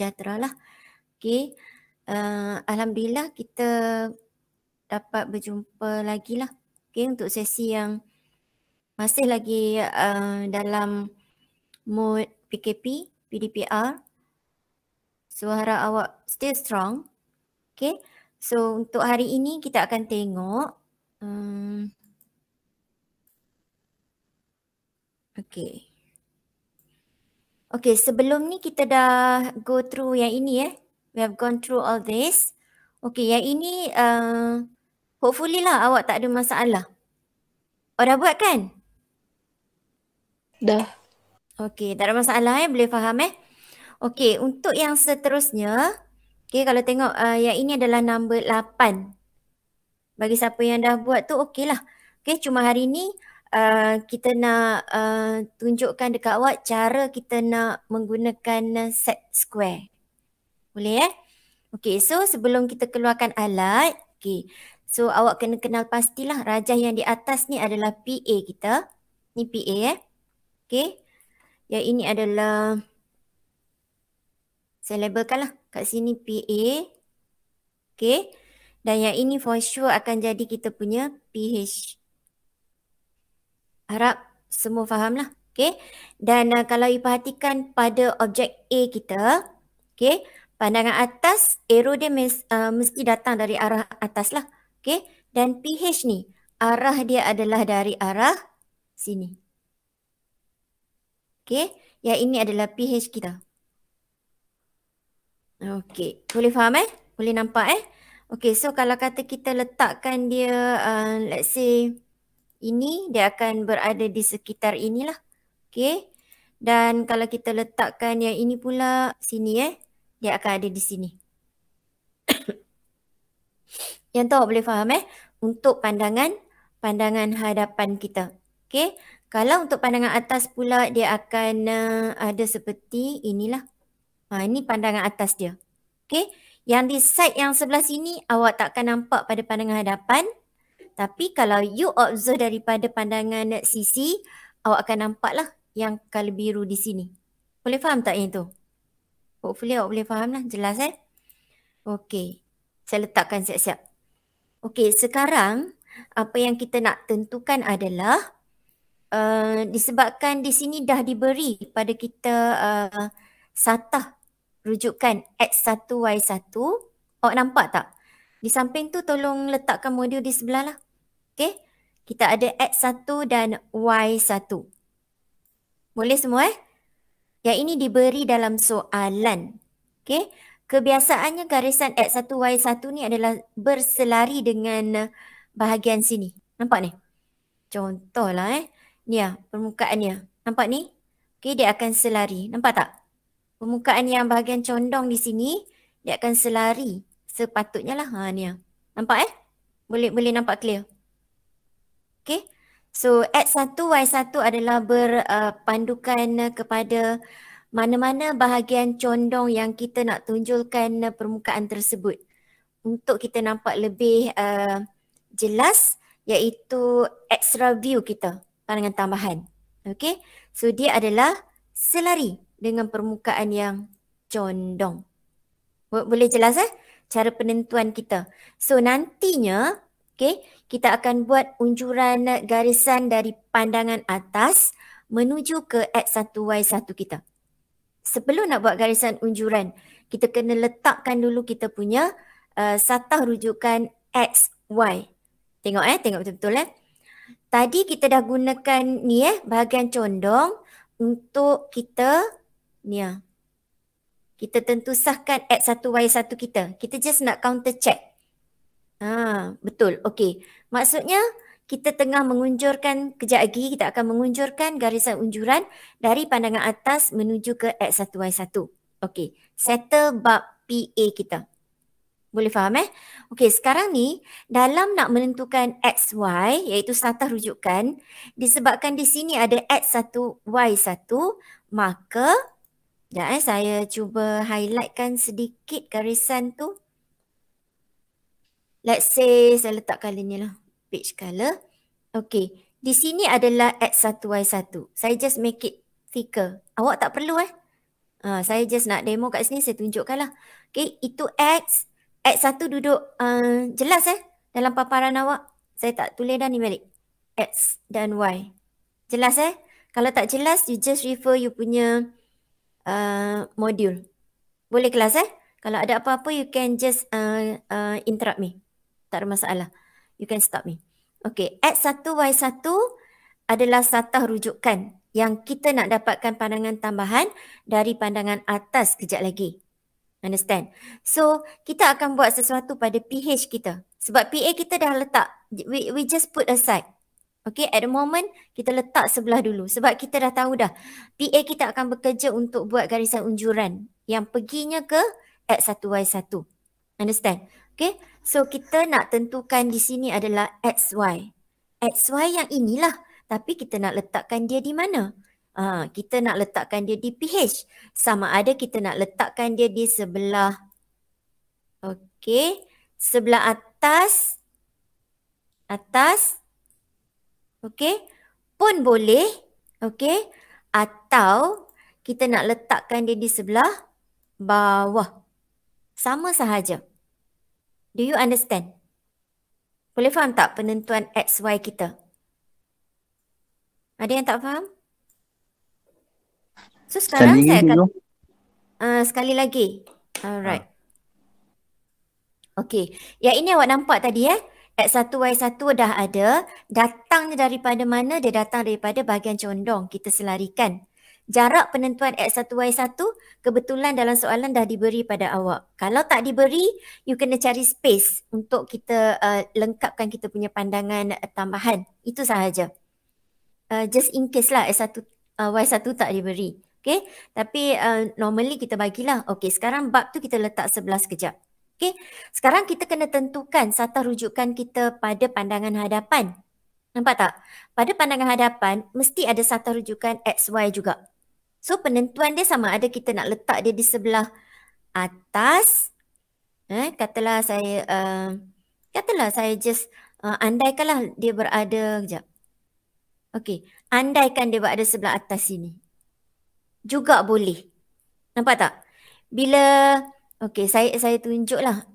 sejahtera lah. Okay. Alhamdulillah kita dapat berjumpa lagi lah. Okay, untuk sesi yang masih lagi dalam mode PKP, PDPR. Suara awak still strong. Okay. So untuk hari ini kita akan tengok. Okay. Okay, sebelum ni kita dah go through yang ini We have gone through all this. Okay, yang ini hopefully lah awak tak ada masalah. Dah buat kan? Dah. Okay, tak ada masalah boleh faham Okay, untuk yang seterusnya. Okay, kalau tengok yang ini adalah number 8. Bagi siapa yang dah buat tu okey lah. Okay, cuma hari ni kita nak tunjukkan dekat awak cara kita nak menggunakan set square. Boleh Okay, so sebelum kita keluarkan alat, okay, so awak kena kenal pastilah rajah yang di atas ni adalah PA kita. Ni PA Okay, yang ini adalah, saya labelkan lah kat sini PA. Okay, dan yang ini for sure akan jadi kita punya PH. Harap semua faham lah. Okay. Dan kalau you perhatikan pada objek A kita, okay, pandangan atas, arrow dia mesti datang dari arah atas lah. Okay. Dan PH ni, arah dia adalah dari arah sini. Okay. Yang ini adalah PH kita. Okay. Boleh faham Boleh nampak Okay. So kalau kata kita letakkan dia, let's say, ini dia akan berada di sekitar inilah. Okay. Dan kalau kita letakkan yang ini pula sini dia akan ada di sini. Yang tu awak boleh faham untuk pandangan hadapan kita. Okay. Kalau untuk pandangan atas pula dia akan ada seperti inilah. Ini pandangan atas dia. Okay. Yang di side yang sebelah sini awak takkan nampak pada pandangan hadapan. Tapi kalau you observe daripada pandangan sisi, awak akan nampak lah yang color biru di sini. Boleh faham tak yang tu? Hopefully awak boleh faham lah. Jelas Okay. Saya letakkan siap-siap. Okay, sekarang apa yang kita nak tentukan adalah disebabkan di sini dah diberi pada kita satah rujukan X1, Y1. Awak nampak tak? Di samping tu tolong letakkan modul di sebelah lah. Okay. Kita ada X1 dan Y1. Boleh semua Yang ini diberi dalam soalan. Okay. Kebiasaannya garisan X1, Y1 ni adalah berselari dengan bahagian sini. Nampak ni? Contohlah Ni permukaannya. Nampak ni? Okay, dia akan selari. Nampak tak? Permukaan yang bahagian condong di sini, dia akan selari. Sepatutnya lah. Ni Nampak Boleh nampak clear? Okay. So X1, Y1 adalah berpandukan kepada mana-mana bahagian condong yang kita nak tunjulkan permukaan tersebut. Untuk kita nampak lebih jelas, iaitu extra view kita, pandangan tambahan. Okay. So dia adalah selari dengan permukaan yang condong. Boleh jelas cara penentuan kita. So nantinya, okay, kita akan buat unjuran garisan dari pandangan atas menuju ke X1, Y1 kita. Sebelum nak buat garisan unjuran, kita kena letakkan dulu kita punya satah rujukan X, Y. Tengok tengok betul-betul Tadi kita dah gunakan ni bahagian condong untuk kita ni kita tentu sahkan X1, Y1 kita. Kita just nak counter check. Betul. Okey. Maksudnya kita tengah mengunjurkan, kejap lagi kita akan mengunjurkan garisan unjuran dari pandangan atas menuju ke X1, Y1. Okey. Settle bab PA kita. Boleh faham Okey, sekarang ni dalam nak menentukan XY iaitu satah rujukan, disebabkan di sini ada X1, Y1, maka saya cuba highlightkan sedikit garisan tu. Let's say saya letak color ni lah. Page color. Okay. Di sini adalah X1, Y1. Saya just make it thicker. Awak tak perlu Saya just nak demo kat sini, saya tunjukkan lah. Okay, itu X. X1 duduk jelas dalam paparan awak. Saya tak tulis dah ni balik. X dan Y. Jelas Kalau tak jelas, you just refer you punya modul. Boleh kelas Kalau ada apa-apa, you can just interrupt me. Tak ada masalah. You can stop me. Okay, X1, Y1 adalah satah rujukan yang kita nak dapatkan pandangan tambahan dari pandangan atas kejap lagi. Understand? So, kita akan buat sesuatu pada PH kita. Sebab PA kita dah letak. We just put aside. Okay, at the moment, kita letak sebelah dulu. Sebab kita dah tahu dah. PA kita akan bekerja untuk buat garisan unjuran yang perginya ke X1, Y1. Understand? Okay, so kita nak tentukan di sini adalah XY. XY yang inilah. Tapi kita nak letakkan dia di mana? Kita nak letakkan dia di PH. Sama ada kita nak letakkan dia di sebelah. Okey. Sebelah atas. Atas. Okey. Pun boleh. Okey. Atau kita nak letakkan dia di sebelah bawah. Sama sahaja. Do you understand? Boleh faham tak penentuan XY kita? Ada yang tak faham? So sekarang saya akan sekali lagi. Alright. Okay. Yang ini awak nampak tadi X1, Y1 dah ada. Datangnya daripada mana? Dia datang daripada bahagian condong. Kita selarikan. Jarak penentuan X1, Y1 kebetulan dalam soalan dah diberi pada awak. Kalau tak diberi, you kena cari space untuk kita lengkapkan kita punya pandangan tambahan. Itu sahaja. Just in case lah S1, Y1 tak diberi. Okay. Tapi normally kita bagilah. Okay, sekarang bab tu kita letak sebelah sekejap. Okay. Sekarang kita kena tentukan satah rujukan kita pada pandangan hadapan. Nampak tak? Pada pandangan hadapan, mesti ada satah rujukan XY juga. So, penentuan dia sama ada kita nak letak dia di sebelah atas. Katalah saya just andaikanlah dia berada, kejap. Okay, andaikan dia berada sebelah atas sini. Juga boleh. Nampak tak? Bila, okay, saya tunjuklah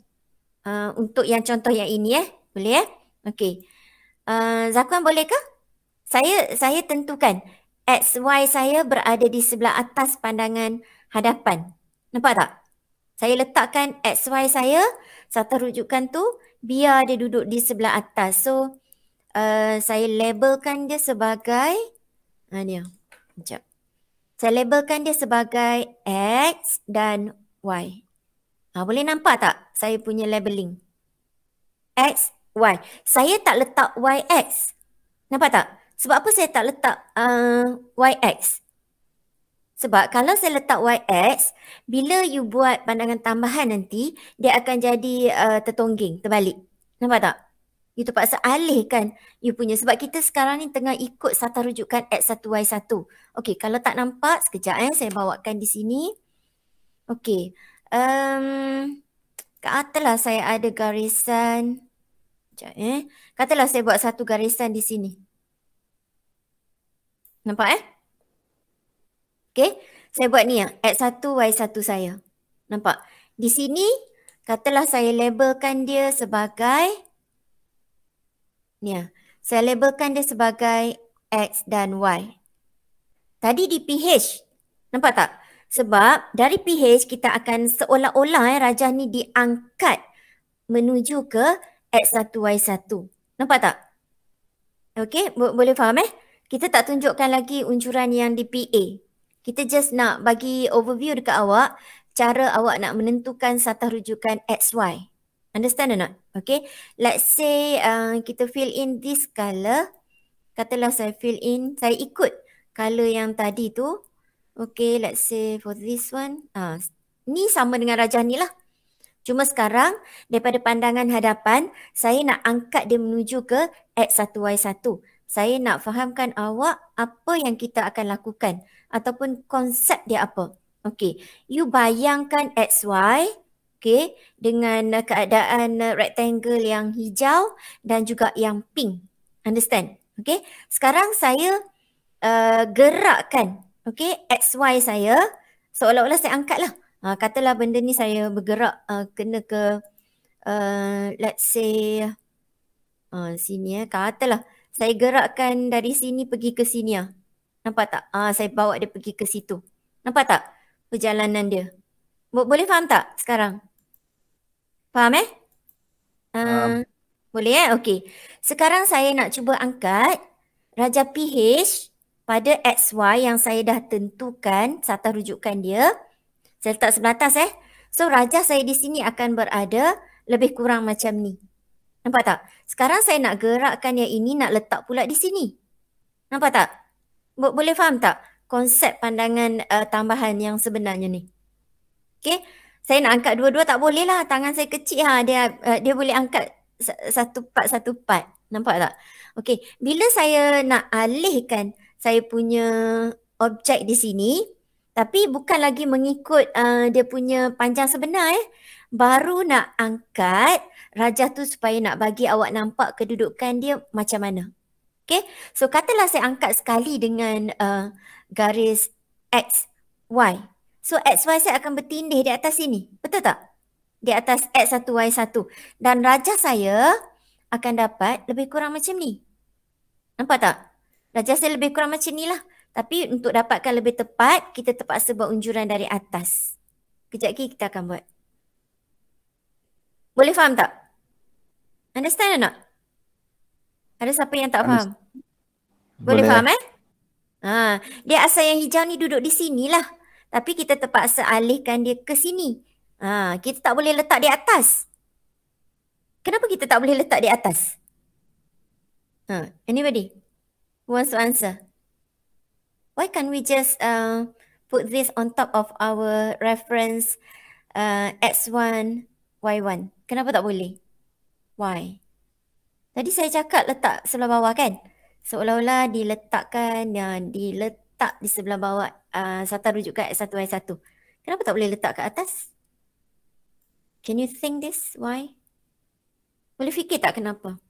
untuk yang contoh yang ini boleh Okay. Zakwan bolehkah? Saya tentukan XY saya berada di sebelah atas pandangan hadapan. Nampak tak? Saya letakkan XY saya, satah rujukan tu, biar dia duduk di sebelah atas. So, saya labelkan dia sebagai, ni sekejap. Saya labelkan dia sebagai X dan Y. Boleh nampak tak saya punya labeling? X, Y. Saya tak letak YX. Nampak tak? Sebab apa saya tak letak YX? Sebab kalau saya letak YX, bila you buat pandangan tambahan nanti, dia akan jadi tertongging, terbalik. Nampak tak? You terpaksa alihkan you punya. Sebab kita sekarang ni tengah ikut satah rujukan X1, Y1. Okey, kalau tak nampak, sekejap saya bawakan di sini. Okey. Katalah saya ada garisan. Sekejap Katalah saya buat satu garisan di sini. Nampak Okey. Saya buat ni X1, Y1 saya. Nampak? Di sini, katalah saya labelkan dia sebagai saya labelkan dia sebagai X dan Y. Tadi di PH. Nampak tak? Sebab dari PH kita akan seolah-olah rajah ni diangkat menuju ke X1, Y1. Nampak tak? Okey, boleh faham Kita tak tunjukkan lagi unjuran yang di PA. Kita just nak bagi overview dekat awak, cara awak nak menentukan satah rujukan XY. Understand or not? Okay. Let's say kita fill in this color. Katalah saya fill in. Saya ikut color yang tadi tu. Okay. Let's say for this one. Ni sama dengan rajah ni lah. Cuma sekarang daripada pandangan hadapan. Saya nak angkat dia menuju ke X1, Y1. Saya nak fahamkan awak apa yang kita akan lakukan. Ataupun konsep dia apa. Okay. You bayangkan XY. Okay, dengan keadaan rectangle yang hijau dan juga yang pink. Understand? Okay, sekarang saya gerakkan XY saya seolah-olah saya angkat lah. Katalah benda ni saya bergerak kena ke let's say sini katalah saya gerakkan dari sini pergi ke sini . Nampak tak? Saya bawa dia pergi ke situ. Nampak tak perjalanan dia? Boleh faham tak sekarang? Faham boleh Okey. Sekarang saya nak cuba angkat Raja PH pada XY yang saya dah tentukan sata rujukan dia. Saya letak sebelah atas So Raja saya di sini akan berada lebih kurang macam ni. Nampak tak? Sekarang saya nak gerakkan yang ini nak letak pula di sini. Nampak tak? Boleh faham tak konsep pandangan tambahan yang sebenarnya ni? Okey. Saya nak angkat dua-dua tak boleh lah. Tangan saya kecil dia boleh angkat satu part. Nampak tak? Okey. Bila saya nak alihkan saya punya objek di sini, tapi bukan lagi mengikut dia punya panjang sebenar baru nak angkat Raja tu supaya nak bagi awak nampak kedudukan dia macam mana. Okay, so katalah saya angkat sekali dengan garis X, Y. So X, Y saya akan bertindih di atas sini. Betul tak? Di atas X1, Y1. Dan Raja saya akan dapat lebih kurang macam ni. Nampak tak? Raja saya lebih kurang macam ni lah. Tapi untuk dapatkan lebih tepat, kita terpaksa buat unjuran dari atas. Kejap lagi kita akan buat. Boleh faham tak? Understand or not? Ada siapa yang tak faham? Boleh faham dia asal yang hijau ni duduk di sini lah. Tapi kita terpaksa alihkan dia ke sini. Kita tak boleh letak di atas. Kenapa kita tak boleh letak di atas? Anybody who wants to answer? Why can't we just put this on top of our reference X1, Y1? Kenapa tak boleh? Why? Tadi saya cakap letak sebelah bawah kan? Seolah-olah diletakkan, diletak di sebelah bawah sata rujukan X1, Y1. Kenapa tak boleh letak ke atas? Can you think this? Why? Boleh fikir tak kenapa?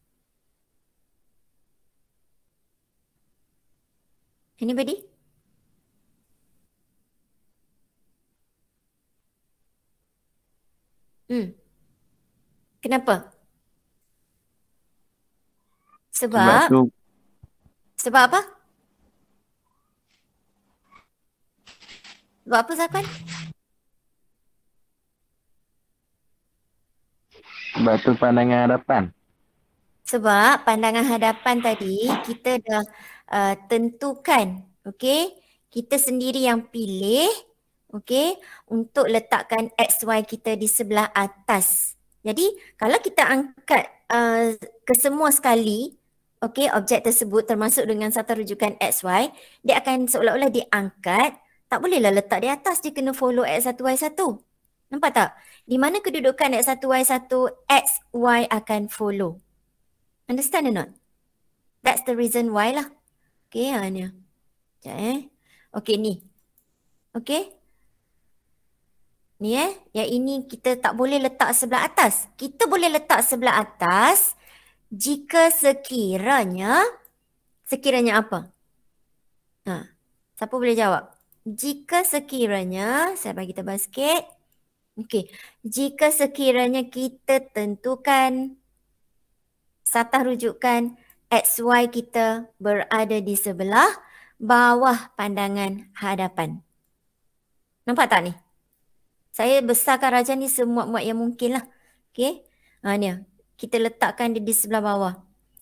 Anybody? Kenapa? Sebab apa? Sebab apa, Zafan? Sebab tu pandangan hadapan. Sebab pandangan hadapan tadi kita dah tentukan, okey? Kita sendiri yang pilih, okey, untuk letakkan XY kita di sebelah atas. Jadi kalau kita angkat ke semua sekali, okey, objek tersebut termasuk dengan sata rujukan XY, dia akan seolah-olah diangkat, tak bolehlah letak di atas, dia kena follow X1, Y1. Nampak tak? Di mana kedudukan X1, Y1, XY akan follow. Understand or not? That's the reason why lah. Okay, ni. Sekejap Okay, ni. Okay. Ni yang ini kita tak boleh letak sebelah atas. Kita boleh letak sebelah atas jika sekiranya apa? Siapa boleh jawab? Jika sekiranya, saya bagi tebal sikit. Okay. Jika sekiranya kita tentukan sata rujukan XY kita berada di sebelah bawah pandangan hadapan. Nampak tak ni? Saya besarkan Raja ni semuat-muat yang mungkin lah. Okay. Ni kita letakkan dia di sebelah bawah.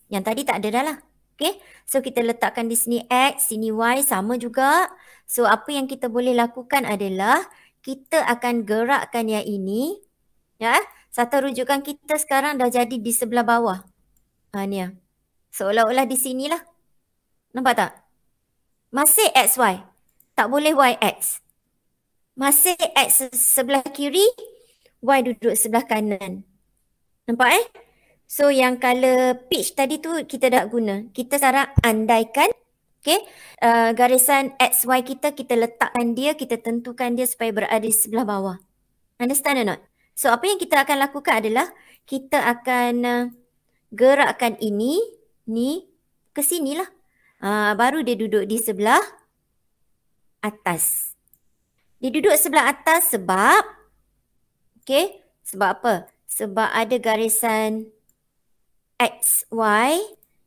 Yang tadi tak ada dah lah. Okay. So kita letakkan di sini X, sini Y sama juga. So apa yang kita boleh lakukan adalah kita akan gerakkan yang ini. Ya, sata rujukan kita sekarang dah jadi di sebelah bawah. Ni seolah-olah di sinilah. Nampak tak? Masih XY. Tak boleh YX. Masih X sebelah kiri, Y duduk sebelah kanan. Nampak So yang color peach tadi tu kita dah guna. Kita sekarang andaikan garisan XY kita letakkan dia, kita tentukan dia supaya berada di sebelah bawah. Understand or not? So apa yang kita akan lakukan adalah kita akan gerakkan ini ni ke sinilah. Baru dia duduk di sebelah atas. Dia duduk sebelah atas sebab, okey, sebab apa? Sebab ada garisan X, Y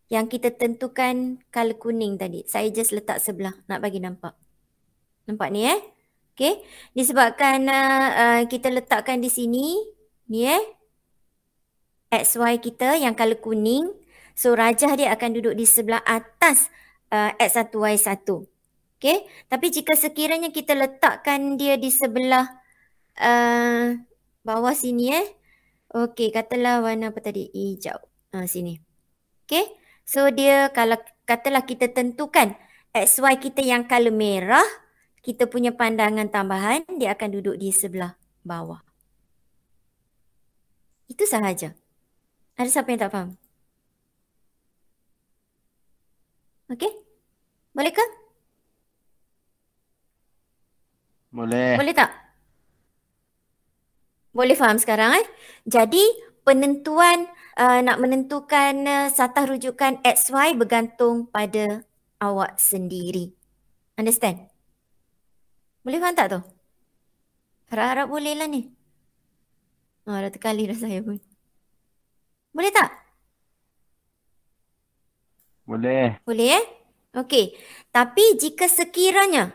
yang kita tentukan color kuning tadi. Saya just letak sebelah nak bagi nampak. Nampak ni okey. Disebabkan kita letakkan di sini ni XY kita yang color kuning. So rajah dia akan duduk di sebelah atas X1 Y1. Okey. Tapi jika sekiranya kita letakkan dia di sebelah bawah sini okey, katalah warna apa tadi? Hijau. Sini. Okey. So dia kalau katalah kita tentukan XY kita yang color merah, kita punya pandangan tambahan dia akan duduk di sebelah bawah. Itu sahaja. Ada siapa yang tak faham? Okey? Boleh ke? Boleh. Boleh tak? Boleh faham sekarang Jadi penentuan nak menentukan satah rujukan XY bergantung pada awak sendiri. Understand? Boleh faham tak tu? Harap-harap boleh lah ni. Dah terkali dah saya pun. Boleh tak? Boleh. Boleh Okey. Tapi jika sekiranya,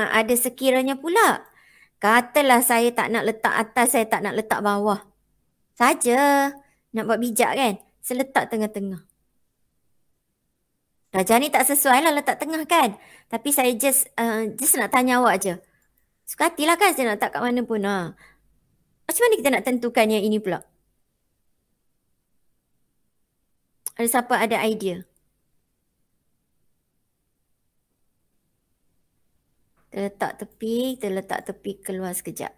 ada sekiranya pula. Katalah saya tak nak letak atas, saya tak nak letak bawah. Saja. Nak buat bijak kan? Saya letak tengah-tengah. Rajah ni tak sesuai lah letak tengah kan? Tapi saya just nak tanya awak je. Suka hatilah kan saya nak letak kat mana pun. Macam mana kita nak tentukan yang ini pula? Ada siapa ada idea? Kita letak tepi keluar sekejap.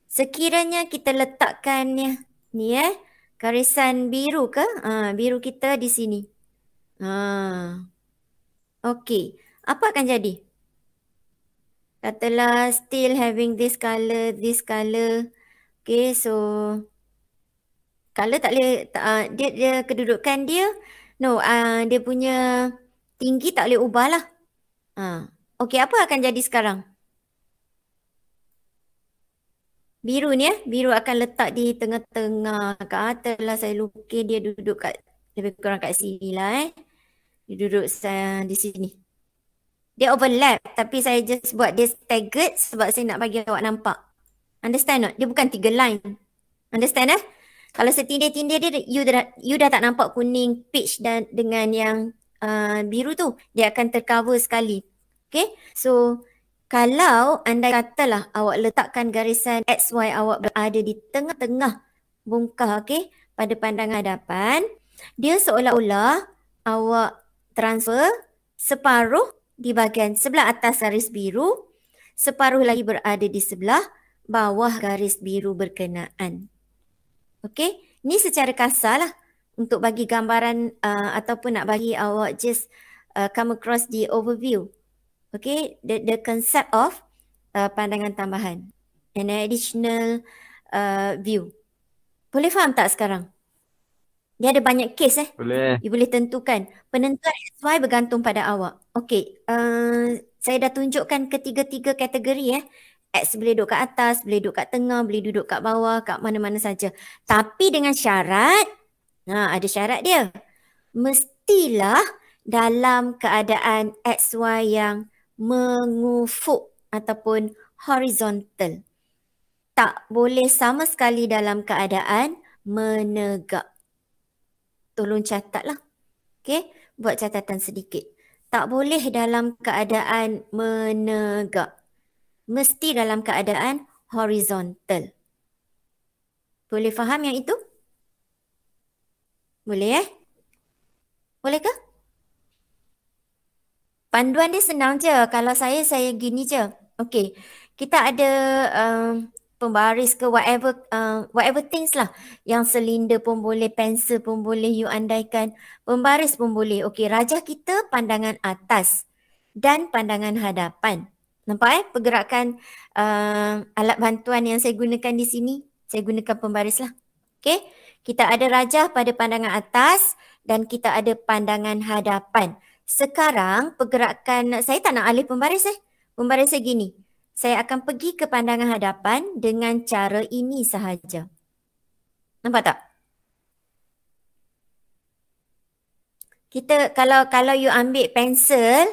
Sekiranya kita letakkan ni garisan biru ke? Biru kita di sini. Okey. Apa akan jadi? Katalah still having this color. Okay, so color tak boleh, dia kedudukan dia, dia punya tinggi tak boleh ubah lah. Okey, apa akan jadi sekarang? Biru ni biru akan letak di tengah-tengah. Kat atas lah saya lukis dia duduk kat, lebih kurang kat sini lah Dia duduk di sini. Dia overlap tapi saya just buat dia staggered sebab saya nak bagi awak nampak. Understand tak? Dia bukan 3 line. Understand Kalau setindir-tindir dia, you dah tak nampak kuning, peach dan dengan yang biru tu. Dia akan tercover sekali. Okay? So, kalau andai katalah awak letakkan garisan XY awak berada di tengah-tengah bongkah, okay, pada pandangan hadapan, dia seolah-olah awak transfer separuh di bahagian sebelah atas garis biru, separuh lagi berada di sebelah bawah garis biru berkenaan. Okey, ni secara kasar lah untuk bagi gambaran ataupun nak bagi awak just come across the overview. Okay, the concept of pandangan tambahan, an additional view. Boleh faham tak sekarang? Dia ada banyak case Boleh. You boleh tentukan. Penentuan XY bergantung pada awak. Okey, saya dah tunjukkan ketiga-tiga kategori X boleh duduk kat atas, boleh duduk kat tengah, boleh duduk kat bawah, kat mana-mana saja. Tapi dengan syarat, ada syarat dia. Mestilah dalam keadaan XY yang mengufuk ataupun horizontal. Tak boleh sama sekali dalam keadaan menegak. Tolong catatlah. Okey, buat catatan sedikit. Tak boleh dalam keadaan menegak. Mesti dalam keadaan horizontal. Boleh faham yang itu? Boleh Boleh ke? Panduan dia senang je. Kalau saya gini je. Okey, kita ada pembaris ke whatever things lah. Yang silinder pun boleh, pensel pun boleh, you andaikan pembaris pun boleh. Okey, rajah kita pandangan atas dan pandangan hadapan. Nampak pergerakan alat bantuan yang saya gunakan di sini. Saya gunakan pembaris lah. Okey, kita ada rajah pada pandangan atas dan kita ada pandangan hadapan. Sekarang pergerakan, saya tak nak alih pembaris Pembaris saya gini. saya akan pergi ke pandangan hadapan dengan cara ini sahaja. Nampak tak? Kita kalau you ambil pensel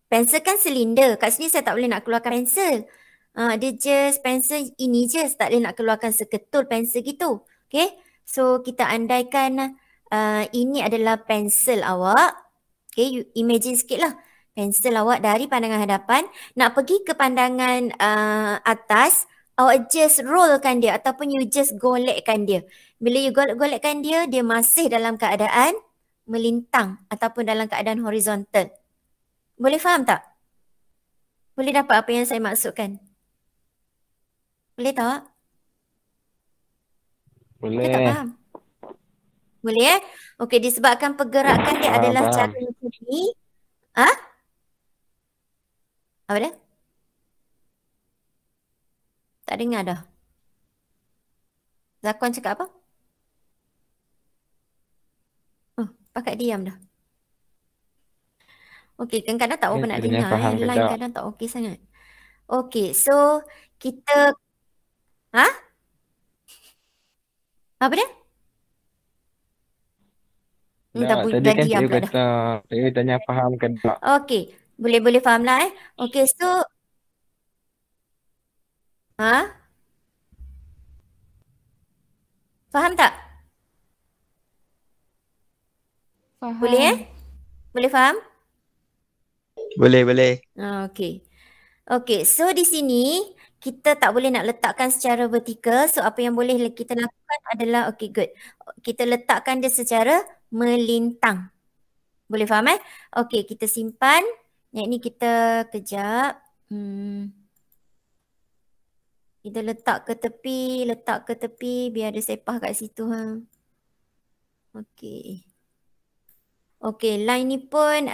kan silinder. Kat sini saya tak boleh nak keluarkan pensel. Dia just pensel ini je, tak boleh nak keluarkan seketul pensel gitu. Okay, so kita andaikan ini adalah pensel awak. Okay, you imagine sikit lah. Pensel awak dari pandangan hadapan nak pergi ke pandangan atas, awak just rollkan dia ataupun you just golekkan dia. Bila you golek-golekkan dia, dia masih dalam keadaan melintang ataupun dalam keadaan horizontal. Boleh faham tak? Boleh dapat apa yang saya maksudkan? Boleh tak? Boleh tak Boleh. faham? Boleh Okey, disebabkan pergerakan dia adalah Faham. cara macam ni. Apa dia? Tak dengar dah. Zakuan cakap apa? Pakat diam dah. Okey, kadang-kadang tak apa nak Kiranya dengar. faham ke Line tak? kadang tak okey sangat. Okey, so kita... Apa dia? Tak, tadi Dah kan diam saya pula dah. kata, saya tanya faham ke tak? Okey, boleh faham lah Okey, so... Faham tak? Faham. Boleh Boleh faham? Boleh. Okey. Okey, so di sini kita tak boleh nak letakkan secara vertikal. So apa yang boleh kita lakukan adalah, okey, good. Kita letakkan dia secara melintang. Boleh faham Okey, kita simpan. Yang ni kita kejap. Kita letak ke tepi biar ada sepah kat situ Okey. Okey, line ni pun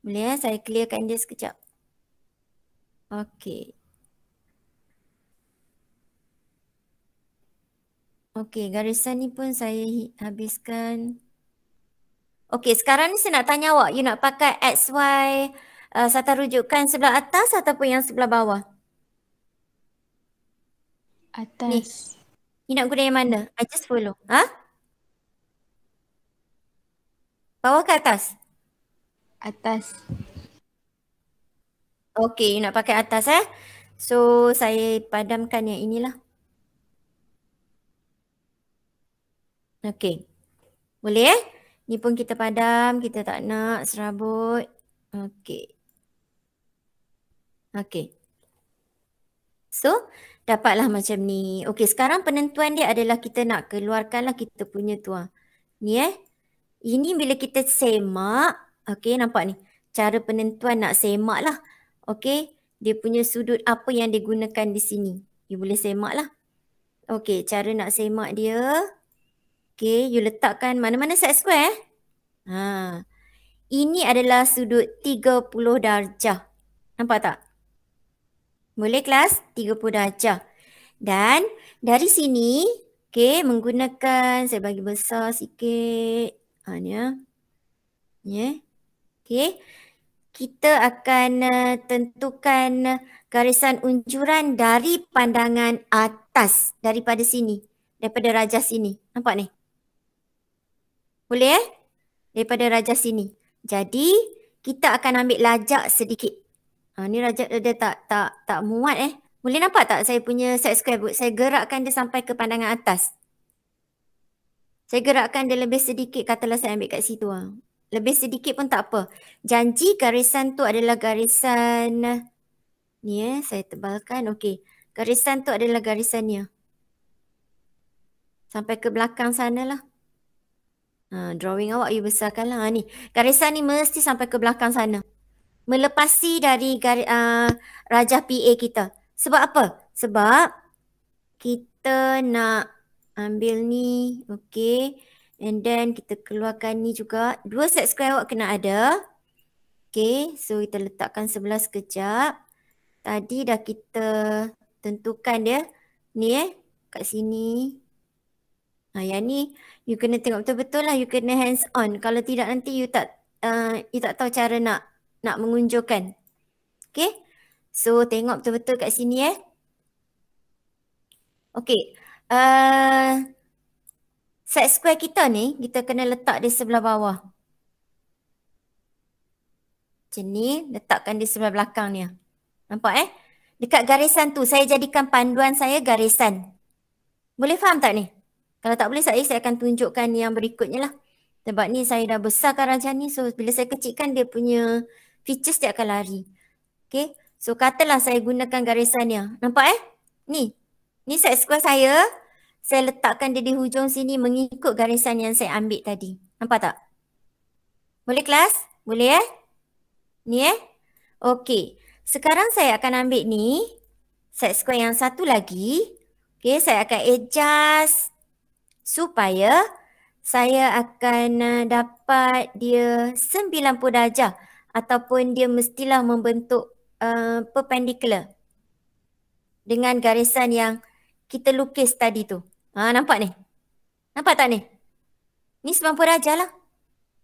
boleh saya clearkan dia sekejap. Okey. Okey, garisan ni pun saya habiskan. Okey, sekarang ni saya nak tanya awak, you nak pakai XY sata rujukan sebelah atas ataupun yang sebelah bawah? Atas. Ni nak guna yang mana? I just follow. Bawah ke atas? Atas. Okey, you nak pakai atas So, saya padamkan yang inilah. Okey. Boleh Ni pun kita padam, kita tak nak serabut. Okey. Okey. So, dapatlah macam ni. Okey, sekarang penentuan dia adalah kita nak keluarkanlah kita punya tu. Ni Ini bila kita semak, okey, nampak ni. Cara penentuan nak semak lah. Okey, dia punya sudut apa yang digunakan di sini. You boleh semak lah. Okey, cara nak semak dia. Okey, you letakkan mana-mana set square Ini adalah sudut 30 darjah. Nampak tak? Boleh kelas? 30 darjah. Dan dari sini, okey, menggunakan, saya bagi besar sikit. Ni Okey. Kita akan tentukan garisan unjuran dari pandangan atas. Daripada sini. Daripada rajah sini. Nampak ni? Boleh Daripada rajah sini. Jadi, kita akan ambil lajak sedikit. Ni rajak dia tak muat Boleh nampak tak saya punya set square book? Saya gerakkan dia sampai ke pandangan atas. Saya gerakkan dia lebih sedikit, katalah saya ambil kat situ. Lebih sedikit pun tak apa. Janji garisan tu adalah garisan ni saya tebalkan. Okey. Garisan tu adalah garisannya. Sampai ke belakang sana lah. Drawing awak you besarkan lah. Ni. Garisan ni mesti sampai ke belakang sana. Melepasi dari rajah PA kita. Sebab apa? Sebab kita nak ambil ni. Okay. And then kita keluarkan ni juga. 2 set square awak kena ada. Okay. So kita letakkan sebelah sekejap. Tadi dah kita tentukan dia. Ni kat sini. Yang ni you kena tengok betul-betul lah. You kena hands on. Kalau tidak nanti you tak tahu cara nak mengunjurkan. Okay. So tengok betul-betul kat sini Okey. Set square kita ni, kita kena letak di sebelah bawah. Macam ni, letakkan di sebelah belakang ni. Nampak Dekat garisan tu, saya jadikan panduan saya garisan. Boleh faham tak ni? Kalau tak boleh, saya akan tunjukkan yang berikutnya lah. Sebab ni saya dah besarkan raja ni, so bila saya kecilkan dia punya features dia akan lari. Okay, so katalah saya gunakan garisan ni. Nampak Ni set square saya. Saya letakkan dia di hujung sini mengikut garisan yang saya ambil tadi. Nampak tak? Boleh kelas? Boleh Ni Okey. Sekarang saya akan ambil ni. Set square yang satu lagi. Okey, saya akan adjust supaya saya akan dapat dia 90 darjah. Ataupun dia mestilah membentuk perpendicular. Dengan garisan yang kita lukis tadi tu. Nampak ni? Nampak tak ni? Ni 90 darjah lah.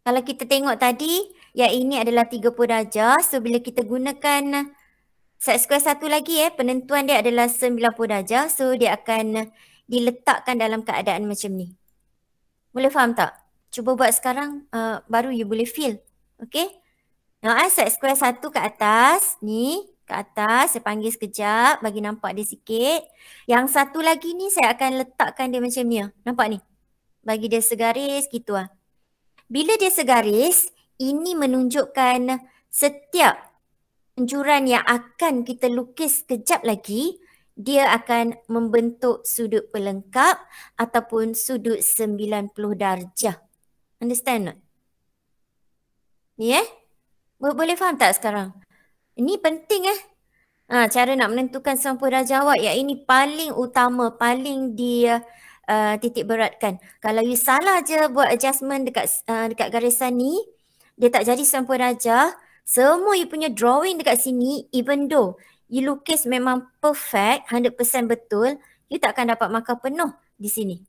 Kalau kita tengok tadi, yang ini adalah 30 darjah. So, bila kita gunakan set square satu lagi penentuan dia adalah 90 darjah. So, dia akan diletakkan dalam keadaan macam ni. Boleh faham tak? Cuba buat sekarang, baru you boleh feel. Okay? Set square satu ke atas. Ni, ke atas. Saya panggil sekejap bagi nampak dia sikit. Yang satu lagi ni saya akan letakkan dia macam ni. Nampak ni? Bagi dia segaris gitu Bila dia segaris, ini menunjukkan setiap penjuran yang akan kita lukis kejap lagi, dia akan membentuk sudut pelengkap ataupun sudut 90 darjah. Understand tak? Ni boleh faham tak sekarang? Ini penting cara nak menentukan 90 darjah awak. Yang ini paling utama, paling dia titik beratkan. Kalau you salah je buat adjustment dekat garisan ni, dia tak jadi 90 darjah. Semua you punya drawing dekat sini, even though you lukis memang perfect, 100% betul, you tak akan dapat markah penuh di sini.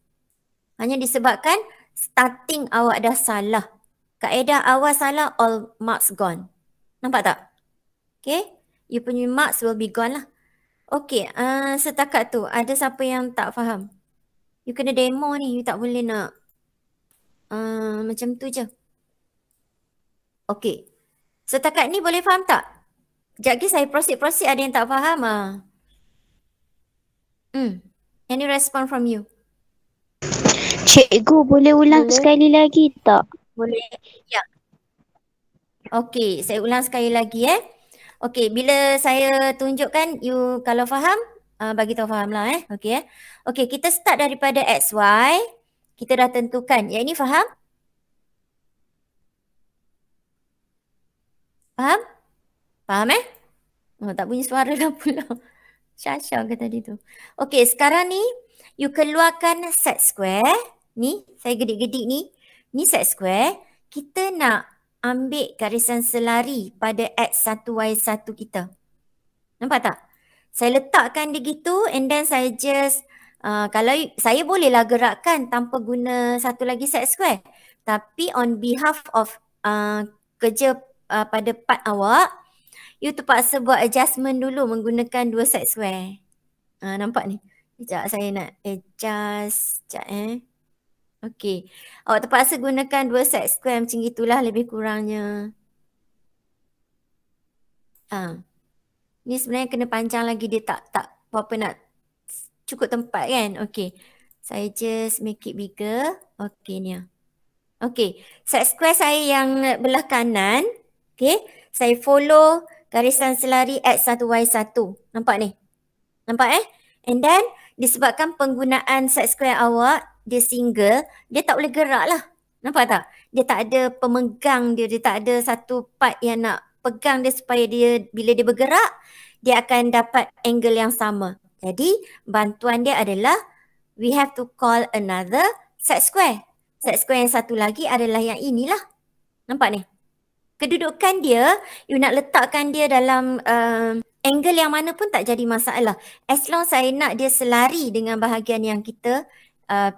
Hanya disebabkan starting awak dah salah. Kaedah awal salah, all marks gone. Nampak tak? Okay, you punya marks will be gone lah. Okay, setakat tu, ada siapa yang tak faham? You kena demo ni, you tak boleh nak macam tu je. Okay, setakat ni boleh faham tak? Sekejap lagi saya proceed, ada yang tak faham Any response from you? Cikgu boleh ulang sekali lagi tak? Boleh, ya. Okay, saya ulang sekali lagi Okay, bila saya tunjukkan, you kalau faham, bagi tahu faham lah Okay Okay, kita start daripada XY. Kita dah tentukan. Yang ini faham? Faham? Faham tak bunyi suara dah pula. Syasha ke tadi tu. Okay, sekarang ni, you keluarkan set square. Ni, saya gedik-gedik ni. Ni set square. Kita nak ambil garisan selari pada X1Y1 kita. Nampak tak? Saya letakkan dia gitu and then saya just, kalau saya bolehlah gerakkan tanpa guna satu lagi set square. Tapi on behalf of kerja pada part awak, you terpaksa buat adjustment dulu menggunakan dua set square. Nampak ni? Sekejap saya nak adjust. Sekejap Okay. Awak terpaksa gunakan dua set square macam itulah lebih kurangnya. Ni sebenarnya kena panjang lagi, dia tak apa nak cukup tempat kan. Okay. Saya just make it bigger. Okay ni. Okay. Set square saya yang belah kanan. Okay. Saya follow garisan selari X1Y1. Nampak ni? Nampak And then disebabkan penggunaan set square awak, dia single, dia tak boleh gerak lah. Nampak tak? Dia tak ada pemegang dia tak ada satu part yang nak pegang dia supaya dia, bila dia bergerak, dia akan dapat angle yang sama. Jadi, bantuan dia adalah, we have to call another set square. Set square yang satu lagi adalah yang inilah. Nampak ni? Kedudukan dia, you nak letakkan dia dalam angle yang mana pun tak jadi masalah. As long saya nak dia selari dengan bahagian yang kita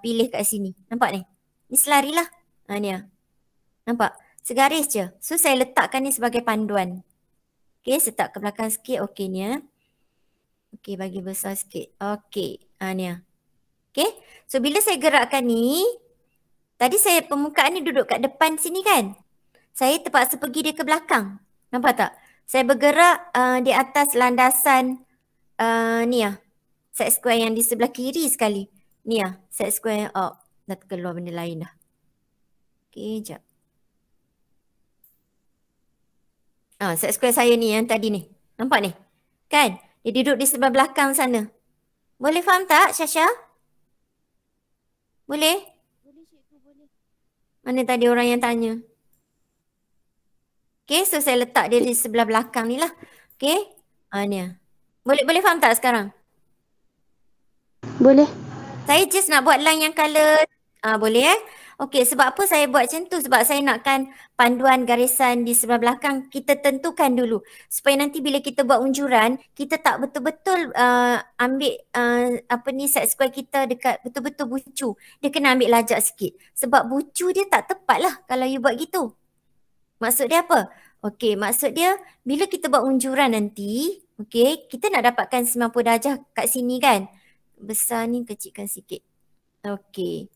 pilih kat sini. Nampak ni? Ni selari lah. Ni Nampak? Segaris je. So saya letakkan ni sebagai panduan. Okay, setak ke belakang sikit. Okay ni ya. Okay, bagi besar sikit. Okay, ni ya. Okay, so bila saya gerakkan ni, tadi saya permukaan ni duduk kat depan sini kan? Saya terpaksa pergi dia ke belakang. Nampak tak? Saya bergerak di atas landasan ni ya. Set square yang di sebelah kiri sekali. Ni ya, set square. Oh, dah keluar benda lain dah. Okay, jap. Set square saya ni yang tadi ni. Nampak ni? Kan? Dia duduk di sebelah belakang sana. Boleh faham tak, Syasha? Boleh? Mana tadi orang yang tanya? Okay, so saya letak dia di sebelah belakang ni lah. Okay? Ni ya. Boleh faham tak sekarang? Boleh. Saya just nak buat line yang colour. Boleh Okey, sebab apa saya buat macam tu? Sebab saya nakkan panduan garisan di sebelah belakang kita tentukan dulu. Supaya nanti bila kita buat unjuran, kita tak betul-betul ambil set square kita dekat betul-betul bucu. Dia kena ambil lajak sikit. Sebab bucu dia tak tepat lah kalau you buat gitu. Maksud dia apa? Okey, maksud dia bila kita buat unjuran nanti, okey, kita nak dapatkan 90 darjah kat sini kan? Besar ni kecilkan sikit. Okey.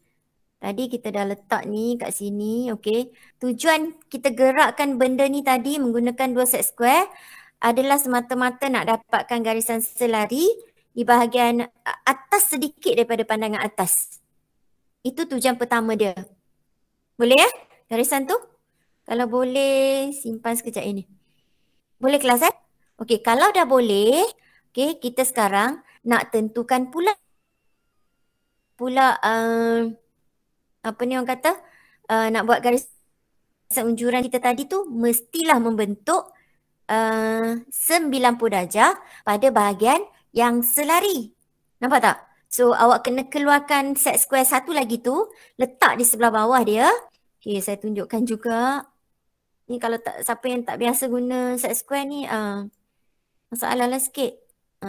Tadi kita dah letak ni kat sini, okey. Tujuan kita gerakkan benda ni tadi menggunakan 2 set square adalah semata-mata nak dapatkan garisan selari di bahagian atas sedikit daripada pandangan atas. Itu tujuan pertama dia. Boleh garisan tu? Kalau boleh, simpan sekejap ini. Boleh kelas Okey, kalau dah boleh, okey, kita sekarang nak tentukan pula apa ni orang kata, nak buat garisan unjuran kita tadi tu mestilah membentuk 90 darjah pada bahagian yang selari. Nampak tak? So awak kena keluarkan set square satu lagi tu, letak di sebelah bawah dia. Okay, saya tunjukkan juga. Ni kalau tak, siapa yang tak biasa guna set square ni, masalah lah sikit.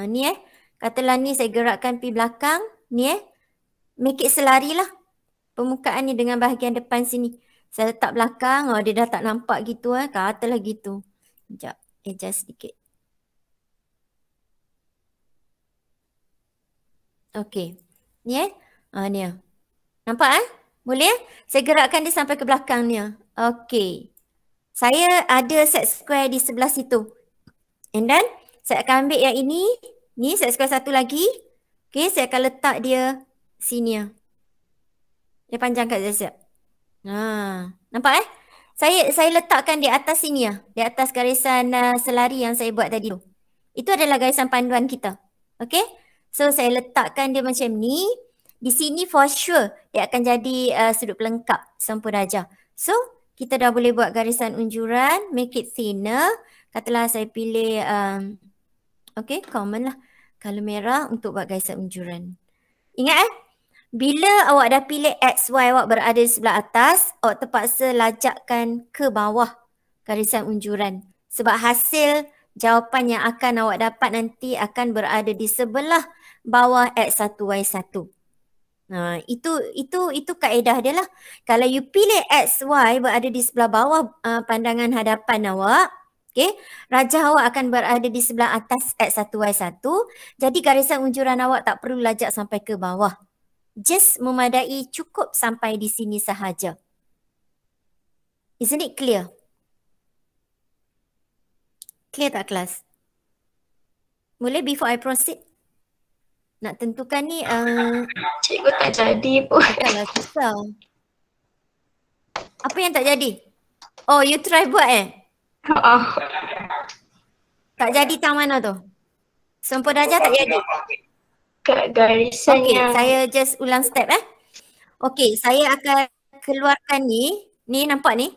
Ni katalah ni saya gerakkan pergi belakang. Ni make it selari lah. Permukaan ni dengan bahagian depan sini. Saya letak belakang, dia dah tak nampak gitu katalah gitu. Sekejap, adjust sedikit. Okey. Ni ni nampak Boleh Saya gerakkan dia sampai ke belakang ni Okey. Saya ada set square di sebelah situ. And then saya akan ambil yang ini. Ni set square satu lagi. Okey, saya akan letak dia sini Dia panjang kat siap. Nampak Saya letakkan di atas sini di atas garisan selari yang saya buat tadi tu. Itu adalah garisan panduan kita. Okey? So saya letakkan dia macam ni. Di sini for sure dia akan jadi sudut pelengkap 90 darjah. So kita dah boleh buat garisan unjuran, make it thinner. Katalah saya pilih okey, common lah. Color merah untuk buat garisan unjuran. Ingat bila awak dah pilih XY awak berada di sebelah atas, awak terpaksa lajakkan ke bawah garisan unjuran. Sebab hasil jawapan yang akan awak dapat nanti akan berada di sebelah bawah X1Y1. Itu kaedah dia lah. Kalau you pilih XY berada di sebelah bawah pandangan hadapan awak, okay, rajah awak akan berada di sebelah atas X1Y1. Jadi garisan unjuran awak tak perlu lajak sampai ke bawah. Just memadai cukup sampai di sini sahaja. Isn't it clear? Clear tak kelas? Boleh before I proceed? Nak tentukan ni Cikgu tak jadi pun. takkanlah susah. Apa yang tak jadi? Oh, you try buat Tak jadi tang mana tu? 90 darjah tak jadi? Kat garisan Okey, yang saya just ulang step Okey, saya akan keluarkan ni. Ni nampak ni?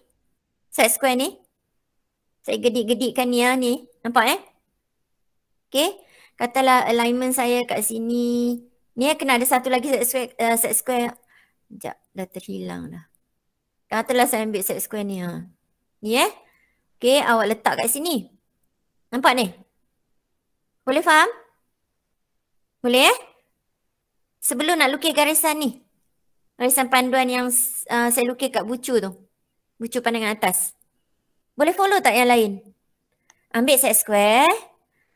Set square ni. Saya gedik-gedikkan ni. Nampak Okey. Katalah alignment saya kat sini. Ni kena ada satu lagi set square. Sekejap, dah terhilang dah. Katalah saya ambil set square ni. Ni Okey, awak letak kat sini. Nampak ni? Boleh faham? Boleh Sebelum nak lukis garisan ni. Garisan panduan yang saya lukis kat bucu tu. Bucu pandangan atas. Boleh follow tak yang lain? ambil set square.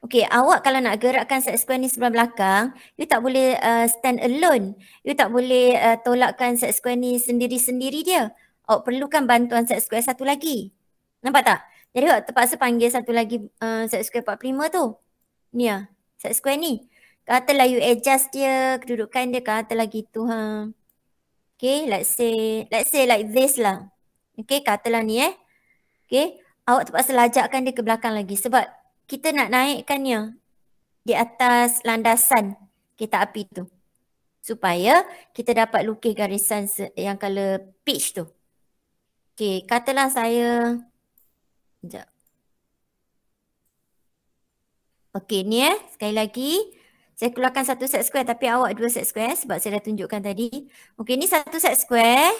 Okey, awak kalau nak gerakkan set square ni sebelah belakang, you tak boleh stand alone. You tak boleh tolakkan set square ni sendiri-sendiri dia. Awak perlukan bantuan set square satu lagi. Nampak tak? Jadi awak terpaksa panggil satu lagi set square 45 tu. Ni lah, set square ni. Katalah you adjust dia, kedudukan dia katalah gitu ha. Okay, let's say like this lah. Okay, katalah ni Okay, awak terpaksa lajakkan dia ke belakang lagi sebab kita nak naikkannya di atas landasan kereta api tu. Supaya kita dapat lukis garisan yang color peach tu. Okay, katalah saya... Sekejap. Okay, ni sekali lagi. Saya keluarkan satu set square tapi awak dua set square sebab saya dah tunjukkan tadi. Okay, ni satu set square.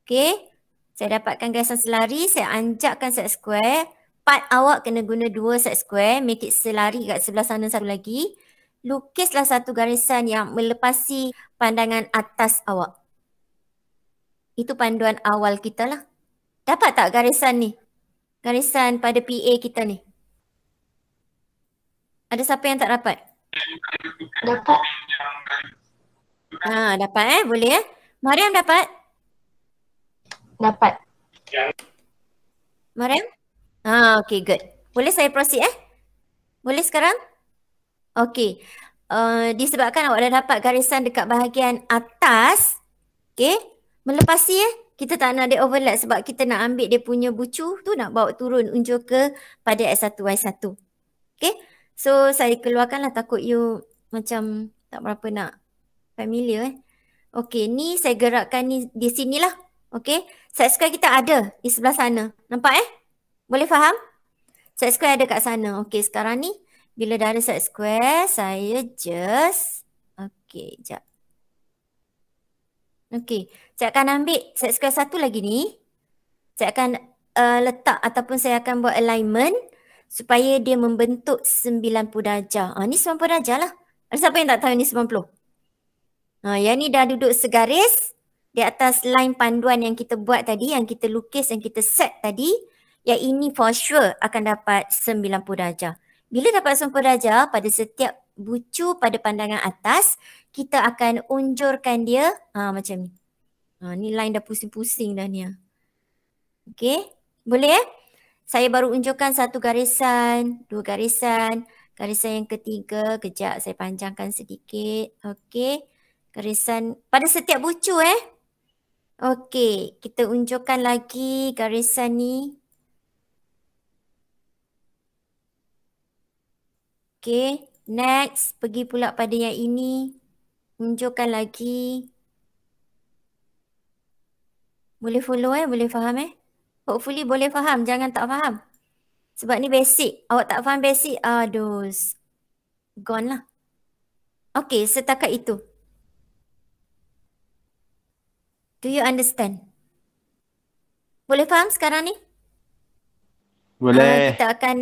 Okay, saya dapatkan garisan selari. Saya anjakkan set square. Part awak kena guna dua set square. Make it selari kat sebelah sana satu lagi. Lukislah satu garisan yang melepasi pandangan atas awak. Itu panduan awal kita lah. Dapat tak garisan ni? Garisan pada PA kita ni. Ada siapa yang tak dapat? Dapat. Dapat boleh Mariam dapat? Dapat. Mariam? Okay, good. Boleh saya proceed Boleh sekarang? Okay. Disebabkan awak dah dapat garisan dekat bahagian atas. Okay. Melepasi kita tak nak dia overlap sebab kita nak ambil dia punya bucu tu nak bawa turun unjuk ke pada X1Y1. Okay. So saya keluarkanlah takut you macam tak berapa nak familiar Okay, ni saya gerakkan ni di sinilah. Okay. Set square kita ada di sebelah sana. Nampak Boleh faham? Set square ada kat sana. Okay, sekarang ni bila dah ada set square saya just sekejap. Okay, saya akan ambil set square satu lagi ni. Saya akan letak ataupun saya akan buat alignment supaya dia membentuk 90 darjah. Ni 90 darjah lah. Ada siapa yang tak tahu ni 90? Yang ni dah duduk segaris di atas line panduan yang kita buat tadi, yang kita lukis, yang kita set tadi. Yang ini for sure akan dapat 90 darjah. Bila dapat 90 darjah pada setiap bucu pada pandangan atas, kita akan unjurkan dia macam ni. Ni line dah pusing-pusing dah ni. Okay, boleh Saya baru unjurkan satu garisan, dua garisan. Garisan yang ketiga, kejap saya panjangkan sedikit. Okay, garisan pada setiap bucu Okay, kita unjurkan lagi garisan ni. Okay, next pergi pula pada yang ini. Unjurkan lagi. Boleh follow boleh faham Hopefully boleh faham, jangan tak faham. Sebab ni basic. Awak tak faham basic, aduh. Gone lah. Okay, setakat itu. Do you understand? Boleh faham sekarang ni? Boleh. Kita akan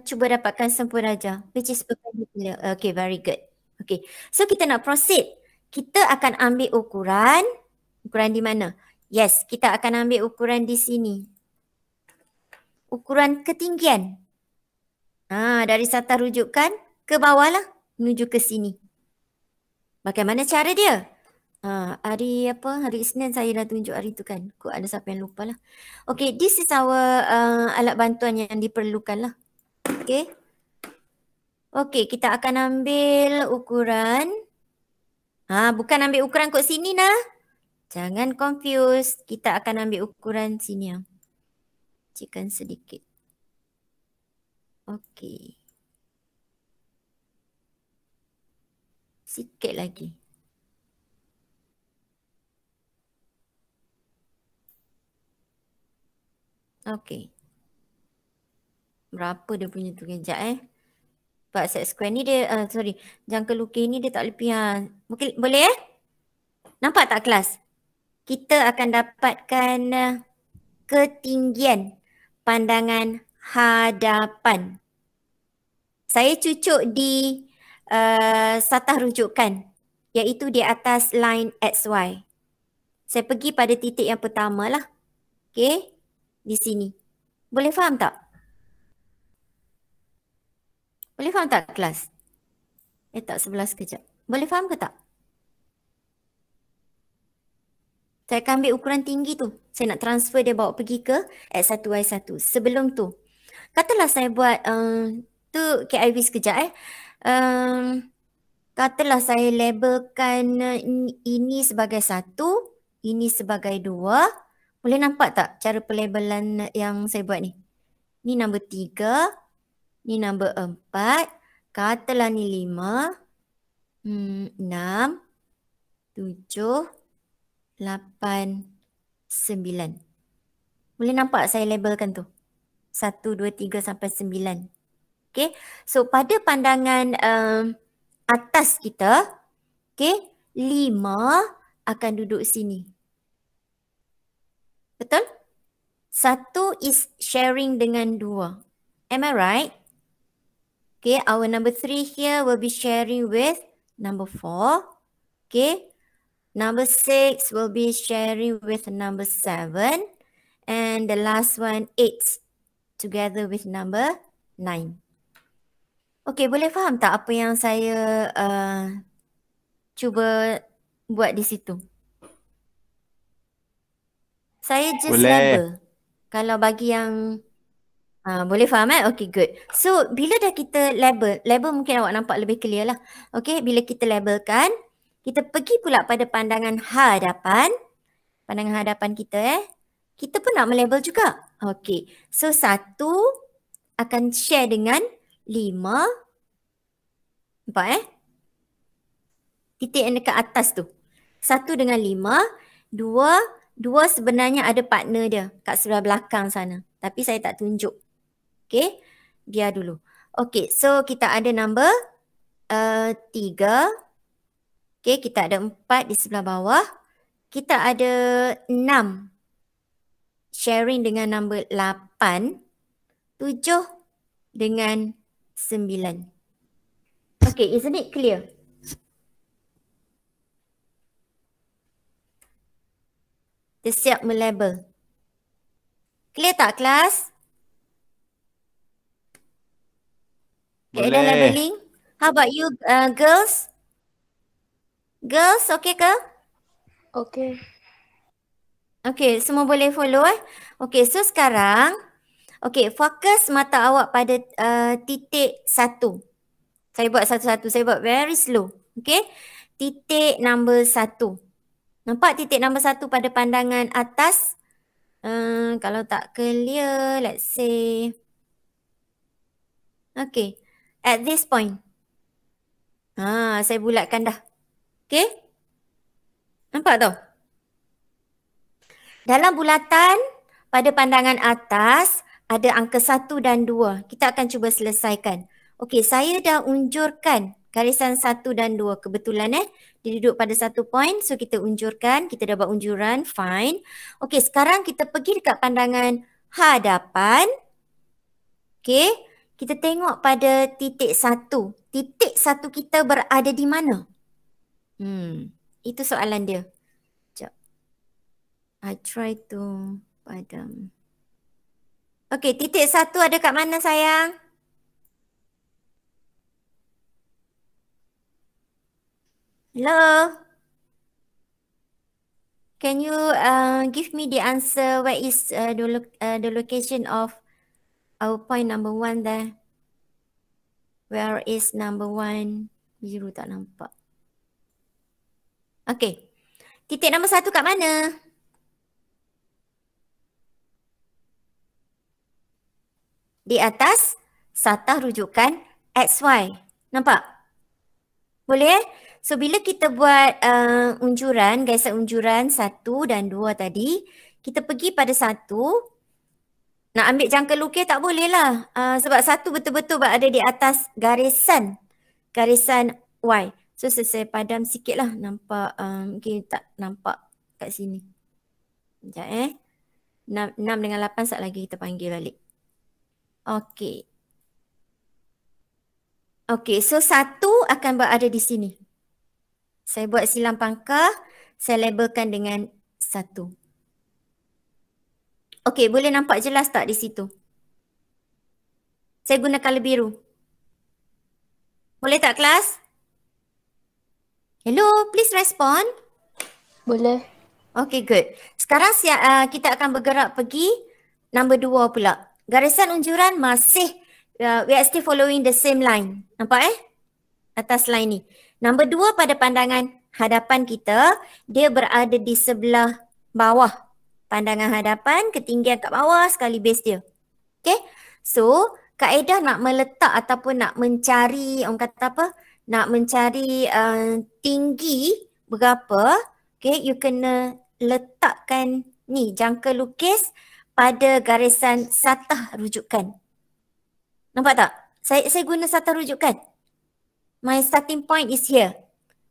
cuba dapatkan sempurna darjah. Which is perpendicular. Okay, very good. Okay, so kita nak proceed. Kita akan ambil ukuran. Ukuran di mana? Yes, kita akan ambil ukuran di sini. Ukuran ketinggian. Dari satah rujukan ke bawah lah. Menuju ke sini. Bagaimana cara dia? Hari Isnin saya dah tunjuk hari tu kan. Kok ada siapa yang lupa lah. Okay, this is our alat bantuan yang diperlukan lah. Okay. Okay, kita akan ambil ukuran. Bukan ambil ukuran kot sini nah. Jangan confuse. Kita akan ambil ukuran sini. Cikkan sedikit. Okay. Sikit lagi. Okay. Berapa dia punya tu kejap Sebab set square ni dia, jangka lukis ni dia tak lebih Mungkin boleh Nampak tak kelas? Kita akan dapatkan ketinggian pandangan hadapan. Saya cucuk di satah rujukan iaitu di atas line XY. Saya pergi pada titik yang pertama lah. Okay. Di sini. Boleh faham tak? Boleh faham tak kelas? Tak, sebelah sekejap. Boleh faham ke tak? Saya akan ambil ukuran tinggi tu. Saya nak transfer dia bawa pergi ke X1Y1. Sebelum tu, katalah saya buat tu KIV sekejap katalah saya labelkan ini sebagai 1, ini sebagai 2. Boleh nampak tak cara pelabelan yang saya buat ni? Ni nombor 3, ni nombor 4, katalah ni 5, 6, 7, 8, 9. Boleh nampak saya labelkan tu? 1, 2, 3 sampai 9. Okay. So pada pandangan atas kita, okay, 5 akan duduk sini. Betul? 1 is sharing dengan 2. Am I right? Okay, our number 3 here will be sharing with number 4. Okay. Number 6 will be sharing with number 7. And the last one, 8. Together with number 9. Okay, boleh faham tak apa yang saya cuba buat di situ? Saya just Boleh. label. Kalau bagi yang boleh faham Okay, good. So, bila dah kita label mungkin awak nampak lebih clear lah. Okay, bila kita labelkan, kita pergi pula pada pandangan hadapan. Pandangan hadapan kita kita pun nak melabel juga. Okay, so 1 akan share dengan 5. Nampak titik yang dekat atas tu. 1 dengan 5. 2 sebenarnya ada partner dia kat sebelah belakang sana. Tapi saya tak tunjuk. Okay, biar dulu. Okay, so kita ada number 3. Okay, kita ada 4 di sebelah bawah. Kita ada 6 sharing dengan number 8. 7 dengan 9. Okay, isn't it clear? Dia siap melabel. Clear tak kelas? Okay, ada labeling? How about you girls? Girls, okay ke? Okay. Okay, semua boleh follow Okay, so sekarang, okay, fokus mata awak pada titik 1. Saya buat satu-satu, saya buat very slow. Okay, titik number 1. Nampak titik nombor 1 pada pandangan atas? Kalau tak clear, let's say. Okay, at this point. Saya bulatkan dah. Okay? Nampak tau? Dalam bulatan, pada pandangan atas, ada angka 1 dan 2. Kita akan cuba selesaikan. Okay, saya dah unjurkan garisan 1 dan 2. Kebetulan dia duduk pada 1 point. So kita unjurkan. Kita dah buat unjuran. Fine. Okay, sekarang kita pergi dekat pandangan hadapan. Okay. Kita tengok pada titik 1. Titik 1 kita berada di mana? Itu soalan dia. Sekejap. I try to padam. Okay, titik 1 ada kat mana sayang? Hello? Can you give me the answer where is the location of our point number 1 there? Where is number 1? Biru tak nampak. Okay. Titik nombor 1 kat mana? Di atas satah rujukan XY. Nampak? Boleh? So, bila kita buat unjuran, garisan unjuran 1 dan 2 tadi, kita pergi pada 1. Nak ambil jangka lukis tak boleh lah. Sebab 1 betul-betul berada di atas garisan Y. So, saya padam sikit lah. Nampak, mungkin tak nampak kat sini. Sekejap 6 dengan 8 saat lagi kita panggil balik. Okay. Okay, so 1 akan berada di sini. Saya buat silang pangkah, saya labelkan dengan 1. Okay, boleh nampak jelas tak di situ? Saya guna colour biru. Boleh tak kelas? Hello, please respond. Boleh. Okay, good. Sekarang kita akan bergerak pergi nombor 2 pula. Garisan unjuran masih, we are still following the same line. Nampak atas line ni. Nombor 2 pada pandangan hadapan kita, dia berada di sebelah bawah. Pandangan hadapan, ketinggian kat bawah sekali base dia. Okay. So, kaedah nak meletak ataupun nak mencari, orang kata apa? Nak mencari tinggi berapa, okay, you kena letakkan ni jangka lukis pada garisan satah rujukan. Nampak tak? Saya guna satah rujukan. My starting point is here.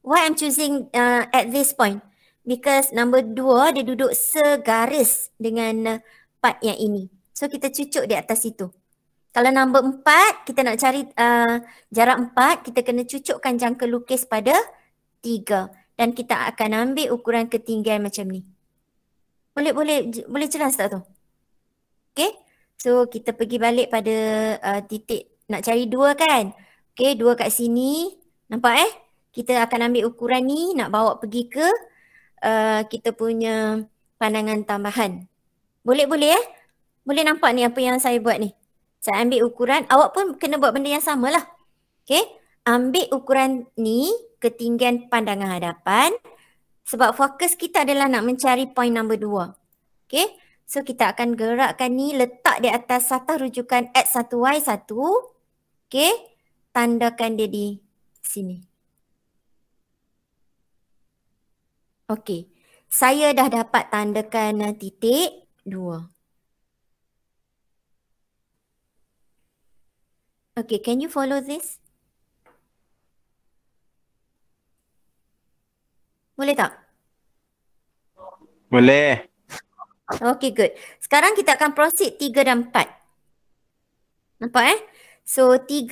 Why I'm choosing at this point? Because number 2 dia duduk segaris dengan part yang ini. So kita cucuk di atas itu. Kalau number 4 kita nak cari jarak 4, kita kena cucukkan jangka lukis pada 3. Dan kita akan ambil ukuran ketinggian macam ni. Boleh jelas tak tu? Okay. So kita pergi balik pada titik nak cari 2 kan. Okay, 2 kat sini. Nampak Kita akan ambil ukuran ni nak bawa pergi ke kita punya pandangan tambahan. Boleh Boleh nampak ni apa yang saya buat ni. Saya ambil ukuran. Awak pun kena buat benda yang sama lah. Okay. Ambil ukuran ni, ketinggian pandangan hadapan. Sebab fokus kita adalah nak mencari point number 2. Okay. So kita akan gerakkan ni, letak di atas satah rujukan X1Y1. Okay. Tandakan dia di sini. Okay. Saya dah dapat tandakan titik 2. Okay, can you follow this? Boleh tak? Boleh. Okay, good. Sekarang kita akan proceed 3 dan 4. Nampak So 3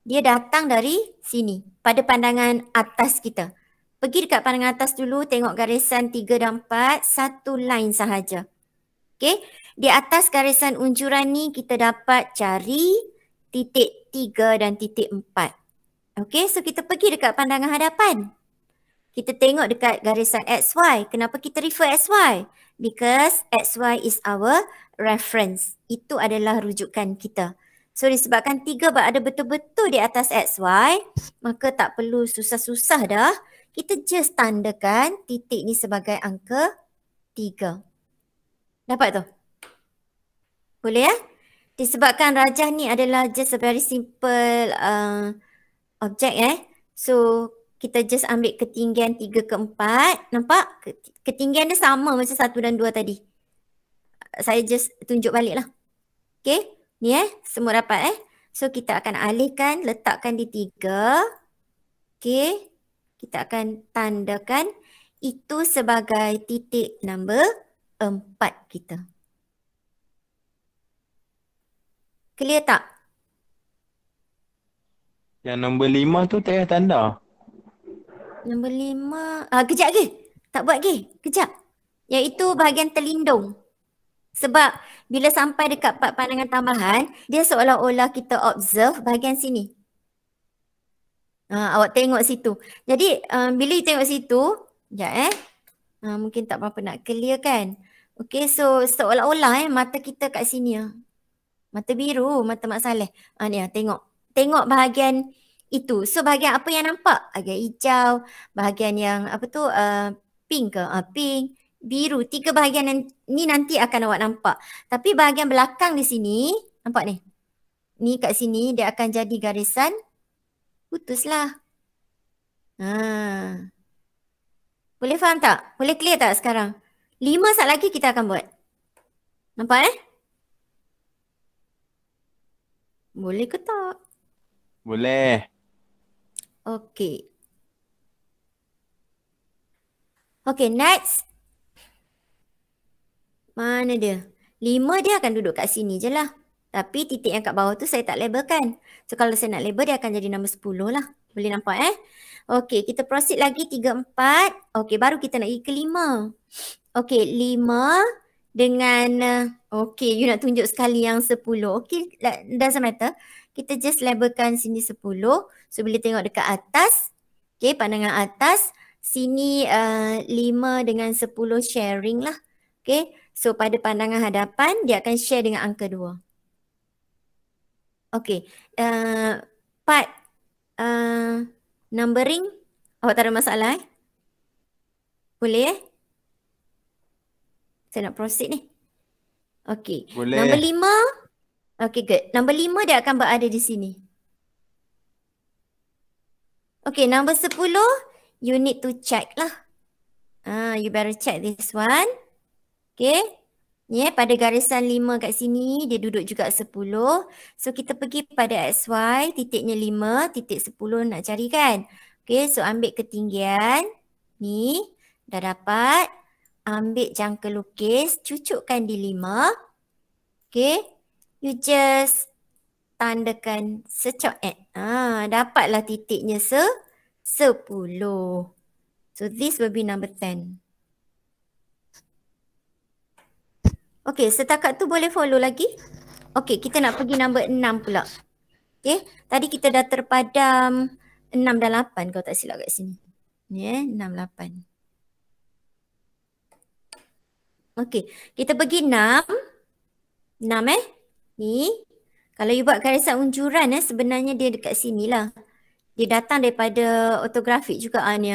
dia datang dari sini pada pandangan atas kita. Pergi dekat pandangan atas dulu, tengok garisan 3 dan 4, satu line sahaja. Okay, di atas garisan unjuran ni kita dapat cari titik 3 dan titik 4. Okay, so kita pergi dekat pandangan hadapan. Kita tengok dekat garisan XY. Kenapa kita refer XY? Because XY is our reference. Itu adalah rujukan kita. So disebabkan 3 berada betul-betul di atas XY, maka tak perlu susah-susah dah. Kita just tandakan titik ni sebagai angka 3. Dapat tu? Boleh Disebabkan rajah ni adalah just a very simple object So kita just ambil ketinggian 3 ke 4. Nampak? Ketinggian dia sama macam 1 dan 2 tadi. Saya just tunjuk balik lah. Okay. Ni semua dapat So kita akan alihkan, letakkan di 3. Okay. Kita akan tandakan itu sebagai titik nombor 4 kita. Clear tak? Yang nombor 5 tu tak payah tanda. Nombor 5. Kejap ke? Tak buat ke? Kejap. Iaitu bahagian terlindung. Sebab bila sampai dekat part pandangan tambahan, dia seolah-olah kita observe bahagian sini. Awak tengok situ. Jadi bila you tengok situ, sekejap mungkin tak berapa nak clear kan. Okay, so seolah-olah mata kita kat sini Mata biru, mata Mak Saleh. Ni tengok. Tengok bahagian itu. So bahagian apa yang nampak? Bahagian hijau, bahagian yang apa tu pink ke? Pink, biru. 3 bahagian ni nanti akan awak nampak. Tapi bahagian belakang di sini, nampak ni? Ni kat sini dia akan jadi garisan putuslah. Boleh faham tak? Boleh clear tak sekarang? 5 saat lagi kita akan buat. Nampak Boleh ke tak? Boleh. Okay. Okay, next. Mana dia? 5 dia akan duduk kat sini je lah. Tapi titik yang kat bawah tu saya tak labelkan. So kalau saya nak label dia akan jadi nombor 10 lah. Boleh nampak Okay, kita proceed lagi 3, 4. Okay, baru kita nak pergi ke 5. Okay, 5 dengan okay, you nak tunjuk sekali yang 10. Okay, doesn't matter. Kita just labelkan sini 10. So bila tengok dekat atas, okay, pandangan atas, sini 5 dengan 10 sharing lah. Okay, so pada pandangan hadapan dia akan share dengan angka 2. Okay, part numbering, awak tak ada masalah Boleh Saya nak proceed ni. Okay, Boleh. nombor 5. Okay, good. Nombor 5 dia akan berada di sini. Okay, nombor 10, you need to check lah. You better check this one. Okay. Ni pada garisan 5 kat sini, dia duduk juga 10. So, kita pergi pada XY, titiknya 5, titik 10 nak cari kan. Okay, so ambil ketinggian. Ni, dah dapat. Ambil jangka lukis, cucukkan di 5. Okay, you just tandakan secok dapatlah titiknya 10. So this will be number 10. Okay, setakat tu boleh follow lagi? Okay, kita nak pergi number 6 pula. Okay, tadi kita dah terpadam 6 dan 8 kalau tak silap kat sini. Ni 6, 8. Okay, kita pergi 6. 6 ni. Kalau you buat garisan unjuran sebenarnya dia dekat sini lah. Dia datang daripada ortografik juga ni.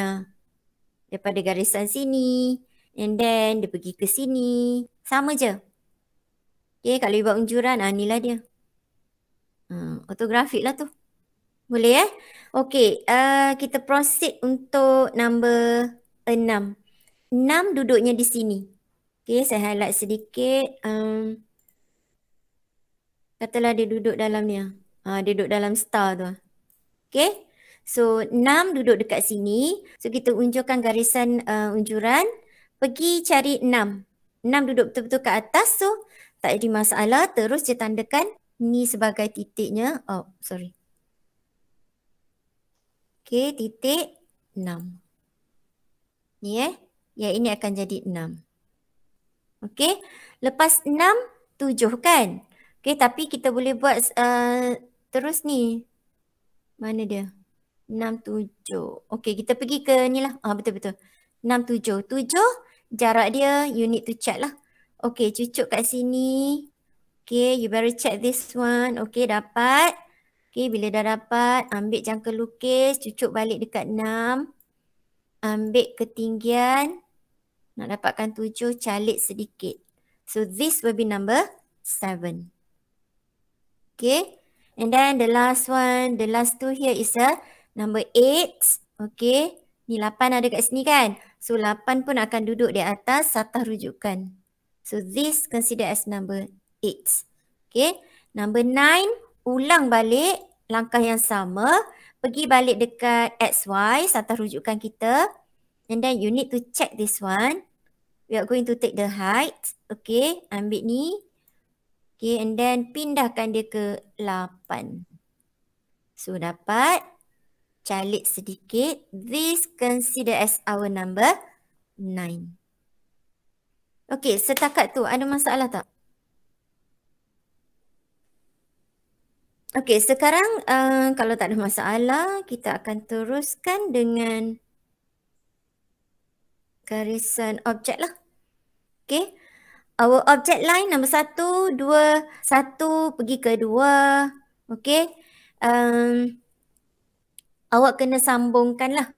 Daripada garisan sini. And then dia pergi ke sini. Sama je. Okay, kalau you buat unjuran, ni lah dia. Ortografik lah tu. Boleh Okay, kita proceed untuk number 6. 6 duduknya di sini. Okay, saya highlight sedikit. Katalah dia duduk dalam ni. Dia duduk dalam star tu. Okay. So 6 duduk dekat sini. So kita unjurkan garisan unjuran. Pergi cari 6. 6 duduk betul-betul kat atas. So tak ada masalah. Terus dia tandakan ni sebagai titiknya. Oh, sorry. Okay, titik 6. Ni yang ini akan jadi 6. Okay. Lepas 6, 7 kan? Okay, tapi kita boleh buat terus ni. Mana dia? 6, 7. Okay, kita pergi ke ni lah. Betul-betul. 6, 7. 7, jarak dia you need to check lah. Okay, cucuk kat sini. Okay, you better check this one. Okay, dapat. Okay, bila dah dapat, ambil jangka lukis, cucuk balik dekat 6. Ambil ketinggian. Nak dapatkan 7, calik sedikit. So, this will be number 7. Okay. And then the last one, the last two here is number 8. Okay. Ni 8 ada kat sini kan. So 8 pun akan duduk di atas satah rujukan. So this consider as number 8. Okay. Number 9, ulang balik langkah yang sama. Pergi balik dekat XY, satah rujukan kita. And then you need to check this one. We are going to take the height. Okay. Ambil ni. Okay, and then pindahkan dia ke 8. So, dapat. Calik sedikit. This consider as our number 9. Okay, setakat tu ada masalah tak? Okay, sekarang kalau tak ada masalah, kita akan teruskan dengan garisan objek lah. Okay. Our object line nombor 1, 2, 1 pergi ke 2. Okay. Awak kena sambungkan lah.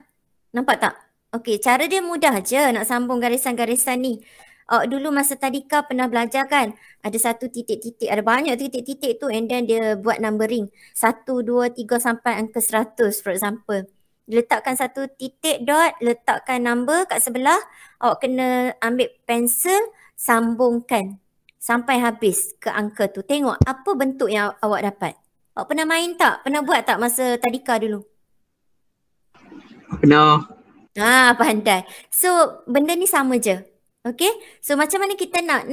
Nampak tak? Okay, cara dia mudah je nak sambung garisan-garisan ni. Awak dulu masa tadika pernah belajar kan? Ada satu titik-titik, ada banyak titik-titik tu and then dia buat numbering. 1, 2, 3 sampai angka 100 for example. Letakkan satu titik dot, letakkan number kat sebelah. Awak kena ambil pensel, sambungkan sampai habis ke angka tu. Tengok apa bentuk yang awak dapat. Awak pernah main tak? Pernah buat tak masa tadika dulu? Pernah. Pandai. So benda ni sama je. Okay. So macam mana kita nak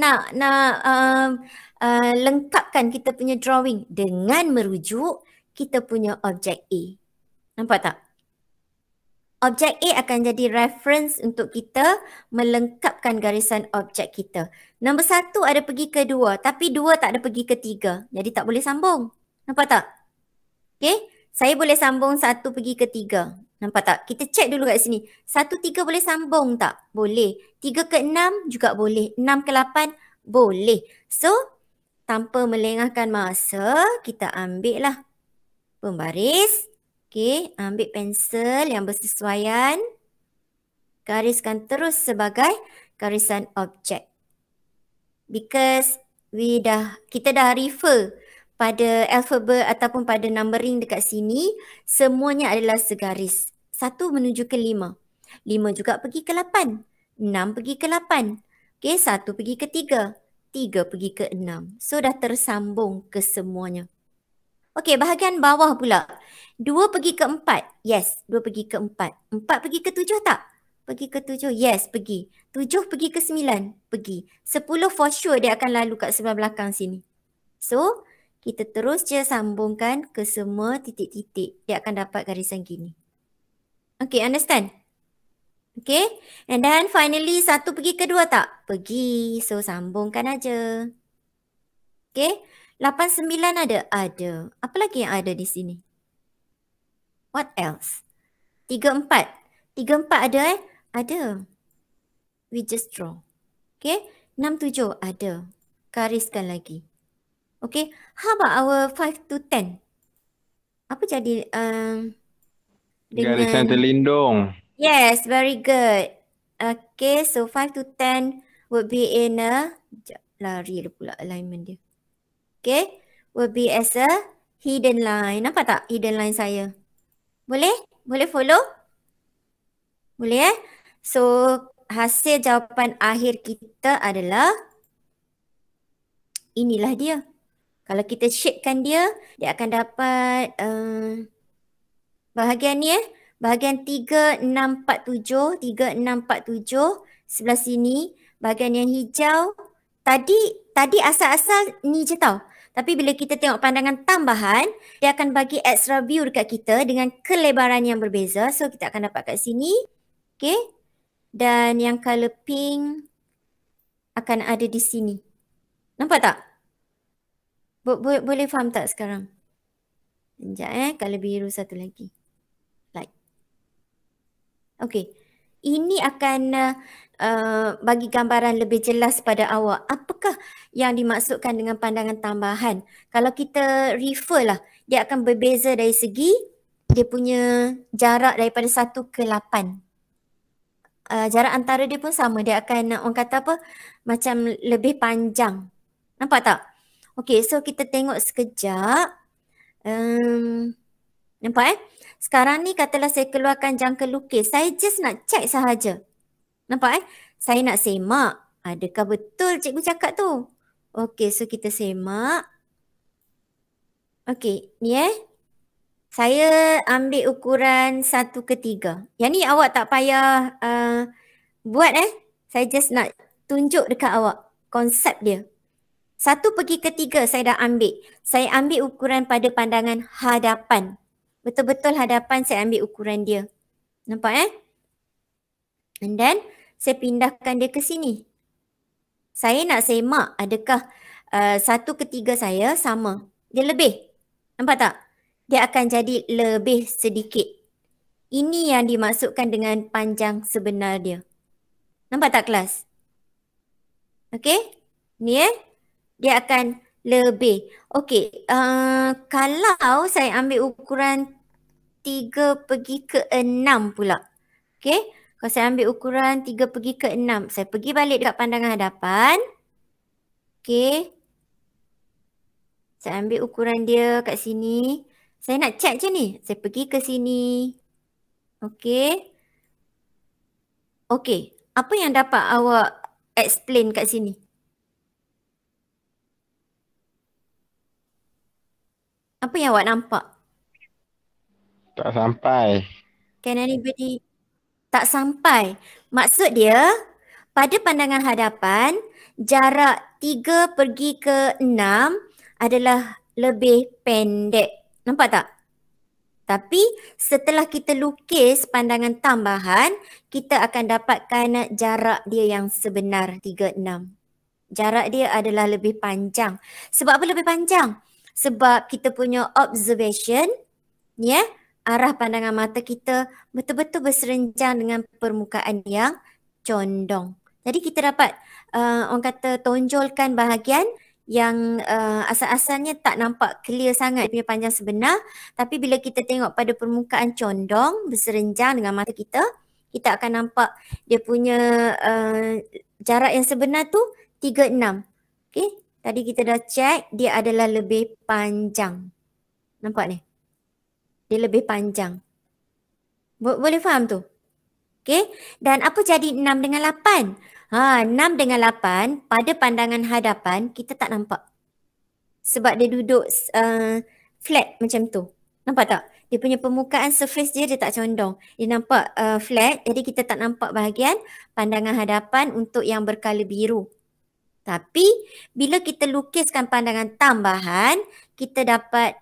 lengkapkan kita punya drawing dengan merujuk kita punya objek A. Nampak tak? Objek A akan jadi reference untuk kita melengkapkan garisan objek kita. Nombor 1 ada pergi ke 2, tapi 2 tak ada pergi ke 3. Jadi tak boleh sambung. Nampak tak? Okay, saya boleh sambung 1 pergi ke 3. Nampak tak? Kita check dulu kat sini. 1, 3 boleh sambung tak? Boleh. 3 ke 6 juga boleh. 6 ke 8 boleh. So, tanpa melengahkan masa, kita ambil lah pembaris. Okey, ambil pensel yang bersesuaian. Gariskan terus sebagai garisan objek. Because kita dah refer pada alfabet ataupun pada numbering dekat sini, semuanya adalah segaris. 1 menuju ke 5. 5 juga pergi ke 8. 6 pergi ke 8. Okey, 1 pergi ke 3. 3 pergi ke 6. So dah tersambung ke semuanya. Okey, bahagian bawah pula. 2 pergi ke 4. Yes, 2 pergi ke 4. 4 pergi ke 7 tak? Pergi ke 7. Yes, pergi. 7 pergi ke 9. Pergi. 10 for sure dia akan lalu kat sebelah belakang sini. So, kita terus je sambungkan ke semua titik-titik. Dia akan dapat garisan gini. Okay, understand? Okay. And then finally 1 pergi ke 2 tak? Pergi. So, sambungkan aja. Okay. 8, 9 ada? Ada. Apa lagi yang ada di sini? What else? 3, 4. 3, 4 ada Ada. We just draw. Okay. 6, 7 ada. Gariskan lagi. Okay. How about our 5 to 10? Apa jadi Garisan terlindung. Yes, very good. Okay, so 5 to 10 would be in a... Sekejap, lari pula alignment dia. Okay, would be as a hidden line. Nampak tak hidden line saya? Boleh? Boleh follow? Boleh So, hasil jawapan akhir kita adalah inilah dia. Kalau kita shapekan dia, dia akan dapat bahagian ni bahagian 3, 6, 4, 7. 3, 6, 4, 7. Sebelah sini, bahagian yang hijau. Tadi asal-asal ni je tau. Tapi bila kita tengok pandangan tambahan, dia akan bagi extra view dekat kita dengan kelebaran yang berbeza. So, kita akan dapat kat sini. Okay. Dan yang colour pink akan ada di sini. Nampak tak? Boleh faham tak sekarang? Sekejap colour biru satu lagi. Light. Okay. Ini akan bagi gambaran lebih jelas pada awak. Apakah yang dimaksudkan dengan pandangan tambahan? Kalau kita refer lah, dia akan berbeza dari segi dia punya jarak daripada 1 ke 8. Jarak antara dia pun sama. Dia akan, orang kata apa, macam lebih panjang. Nampak tak? Okay, so kita tengok sekejap. Nampak Sekarang ni katalah saya keluarkan jangka lukis. Saya just nak check sahaja. Nampak Saya nak semak. Adakah betul cikgu cakap tu? Okay, so kita semak. Okay, ni saya ambil ukuran 1 ke 3. Yang ni awak tak payah buat Saya just nak tunjuk dekat awak konsep dia. 1 pergi ke 3 saya dah ambil. Saya ambil ukuran pada pandangan hadapan. Betul-betul hadapan saya ambil ukuran dia. Nampak And then saya pindahkan dia ke sini. Saya nak semak adakah 1 ke 3 saya sama. Dia lebih. Nampak tak? Dia akan jadi lebih sedikit. Ini yang dimaksudkan dengan panjang sebenar dia. Nampak tak kelas? Okay? Ni dia akan lebih. Okay. Kalau saya ambil ukuran 3 pergi ke 6 pula. Okay. Kalau saya ambil ukuran 3 pergi ke 6. Saya pergi balik dekat pandangan hadapan. Okay. Saya ambil ukuran dia kat sini. Saya nak check je ni. Saya pergi ke sini. Okay. Okay. Apa yang dapat awak explain kat sini? Apa yang awak nampak? Tak sampai. Can anybody? Tak sampai. Maksud dia, pada pandangan hadapan, jarak 3 pergi ke 6 adalah lebih pendek. Nampak tak? Tapi setelah kita lukis pandangan tambahan, kita akan dapatkan jarak dia yang sebenar 36. Jarak dia adalah lebih panjang. Sebab apa lebih panjang? Sebab kita punya observation, ya, arah pandangan mata kita betul-betul berserenjang dengan permukaan yang condong. Jadi kita dapat orang kata tonjolkan bahagian yang asal-asalnya tak nampak clear sangat dia punya panjang sebenar, tapi bila kita tengok pada permukaan condong berserenjang dengan mata kita, kita akan nampak dia punya jarak yang sebenar tu 36. Okey, tadi kita dah check dia adalah lebih panjang. Nampak ni? Dia lebih panjang. Boleh faham tu? Okey, dan apa jadi 6 dengan 8? 6 dengan 8 pada pandangan hadapan kita tak nampak. Sebab dia duduk flat macam tu. Nampak tak? Dia punya permukaan surface dia tak condong. Dia nampak flat, jadi kita tak nampak bahagian pandangan hadapan untuk yang berkala biru. Tapi bila kita lukiskan pandangan tambahan, kita dapat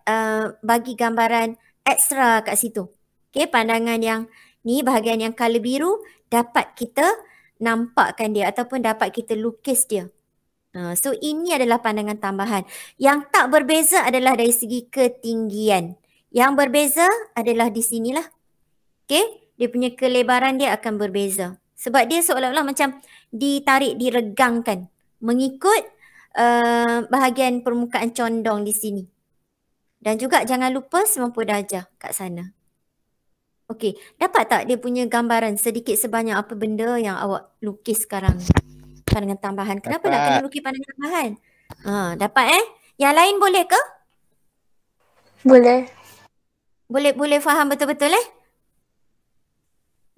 bagi gambaran ekstra kat situ. Okey, pandangan yang ni, bahagian yang colour biru dapat kita nampakkan dia ataupun dapat kita lukis dia. So ini adalah pandangan tambahan. Yang tak berbeza adalah dari segi ketinggian. Yang berbeza adalah di sinilah. Okey, dia punya kelebaran dia akan berbeza. Sebab dia seolah-olah macam ditarik, diregangkan mengikut bahagian permukaan condong di sini. Dan juga jangan lupa 90 darjah kat sana. Okey, dapat tak dia punya gambaran sedikit sebanyak apa benda yang awak lukis sekarang? Pandangan tambahan. Kenapa nak kena lukis pandangan tambahan? Dapat Yang lain boleh ke? Boleh. Boleh faham betul-betul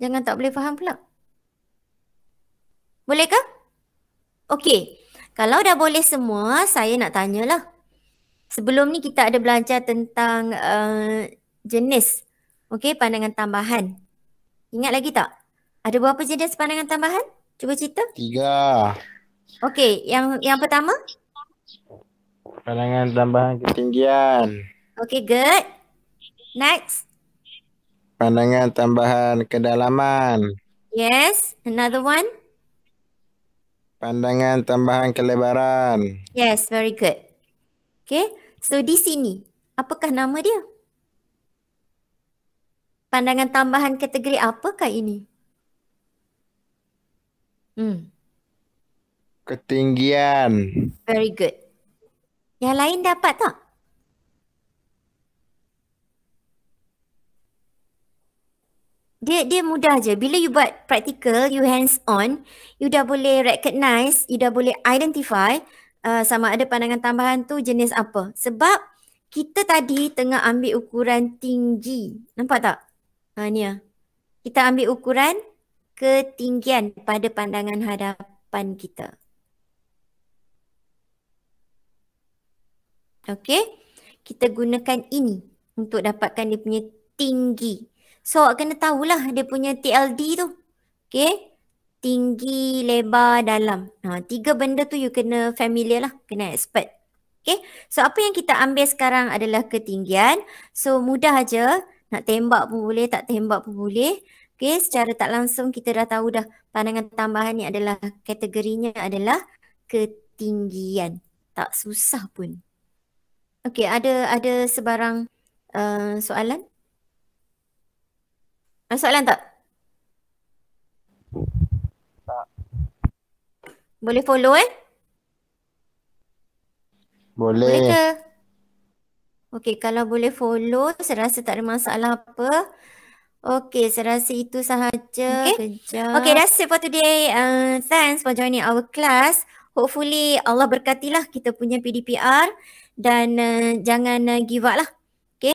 Jangan tak boleh faham pula. Boleh ke? Okey. Kalau dah boleh semua, saya nak tanyalah. Sebelum ni kita ada belajar tentang jenis pandangan tambahan. Ingat lagi tak? Ada berapa jenis pandangan tambahan? Cuba cerita. 3. Okey, yang pertama? Pandangan tambahan ketinggian. Okey, good. Next. Pandangan tambahan kedalaman. Yes, another one. Pandangan tambahan kelebaran. Yes, very good. Okay, so di sini, apakah nama dia? Pandangan tambahan kategori apakah ini? Ketinggian. Very good. Yang lain dapat tak? Dia mudah je. Bila you buat practical, you hands on, you dah boleh recognize, you dah boleh identify sama ada pandangan tambahan tu jenis apa. Sebab kita tadi tengah ambil ukuran tinggi. Nampak tak? Ni kita ambil ukuran ketinggian pada pandangan hadapan kita. Okey, kita gunakan ini untuk dapatkan dia punya tinggi. So awak kena tahulah dia punya TLD tu. Okey, tinggi, lebar, dalam. 3 benda tu you kena familiar lah, kena expert. Okey, so apa yang kita ambil sekarang adalah ketinggian. So mudah aja, nak tembak pun boleh, tak tembak pun boleh. Okey, secara tak langsung kita dah tahu dah pandangan tambahan ni adalah kategorinya adalah ketinggian. Tak susah pun. Okey, ada sebarang soalan? Ada soalan tak? Tak. Boleh follow Boleh. Boleh ke? Okey, kalau boleh follow, saya rasa tak ada masalah apa. Okey, saya rasa itu sahaja. Okay, that's it for today. Thanks for joining our class. Hopefully Allah berkatilah kita punya PDPR dan jangan give up lah.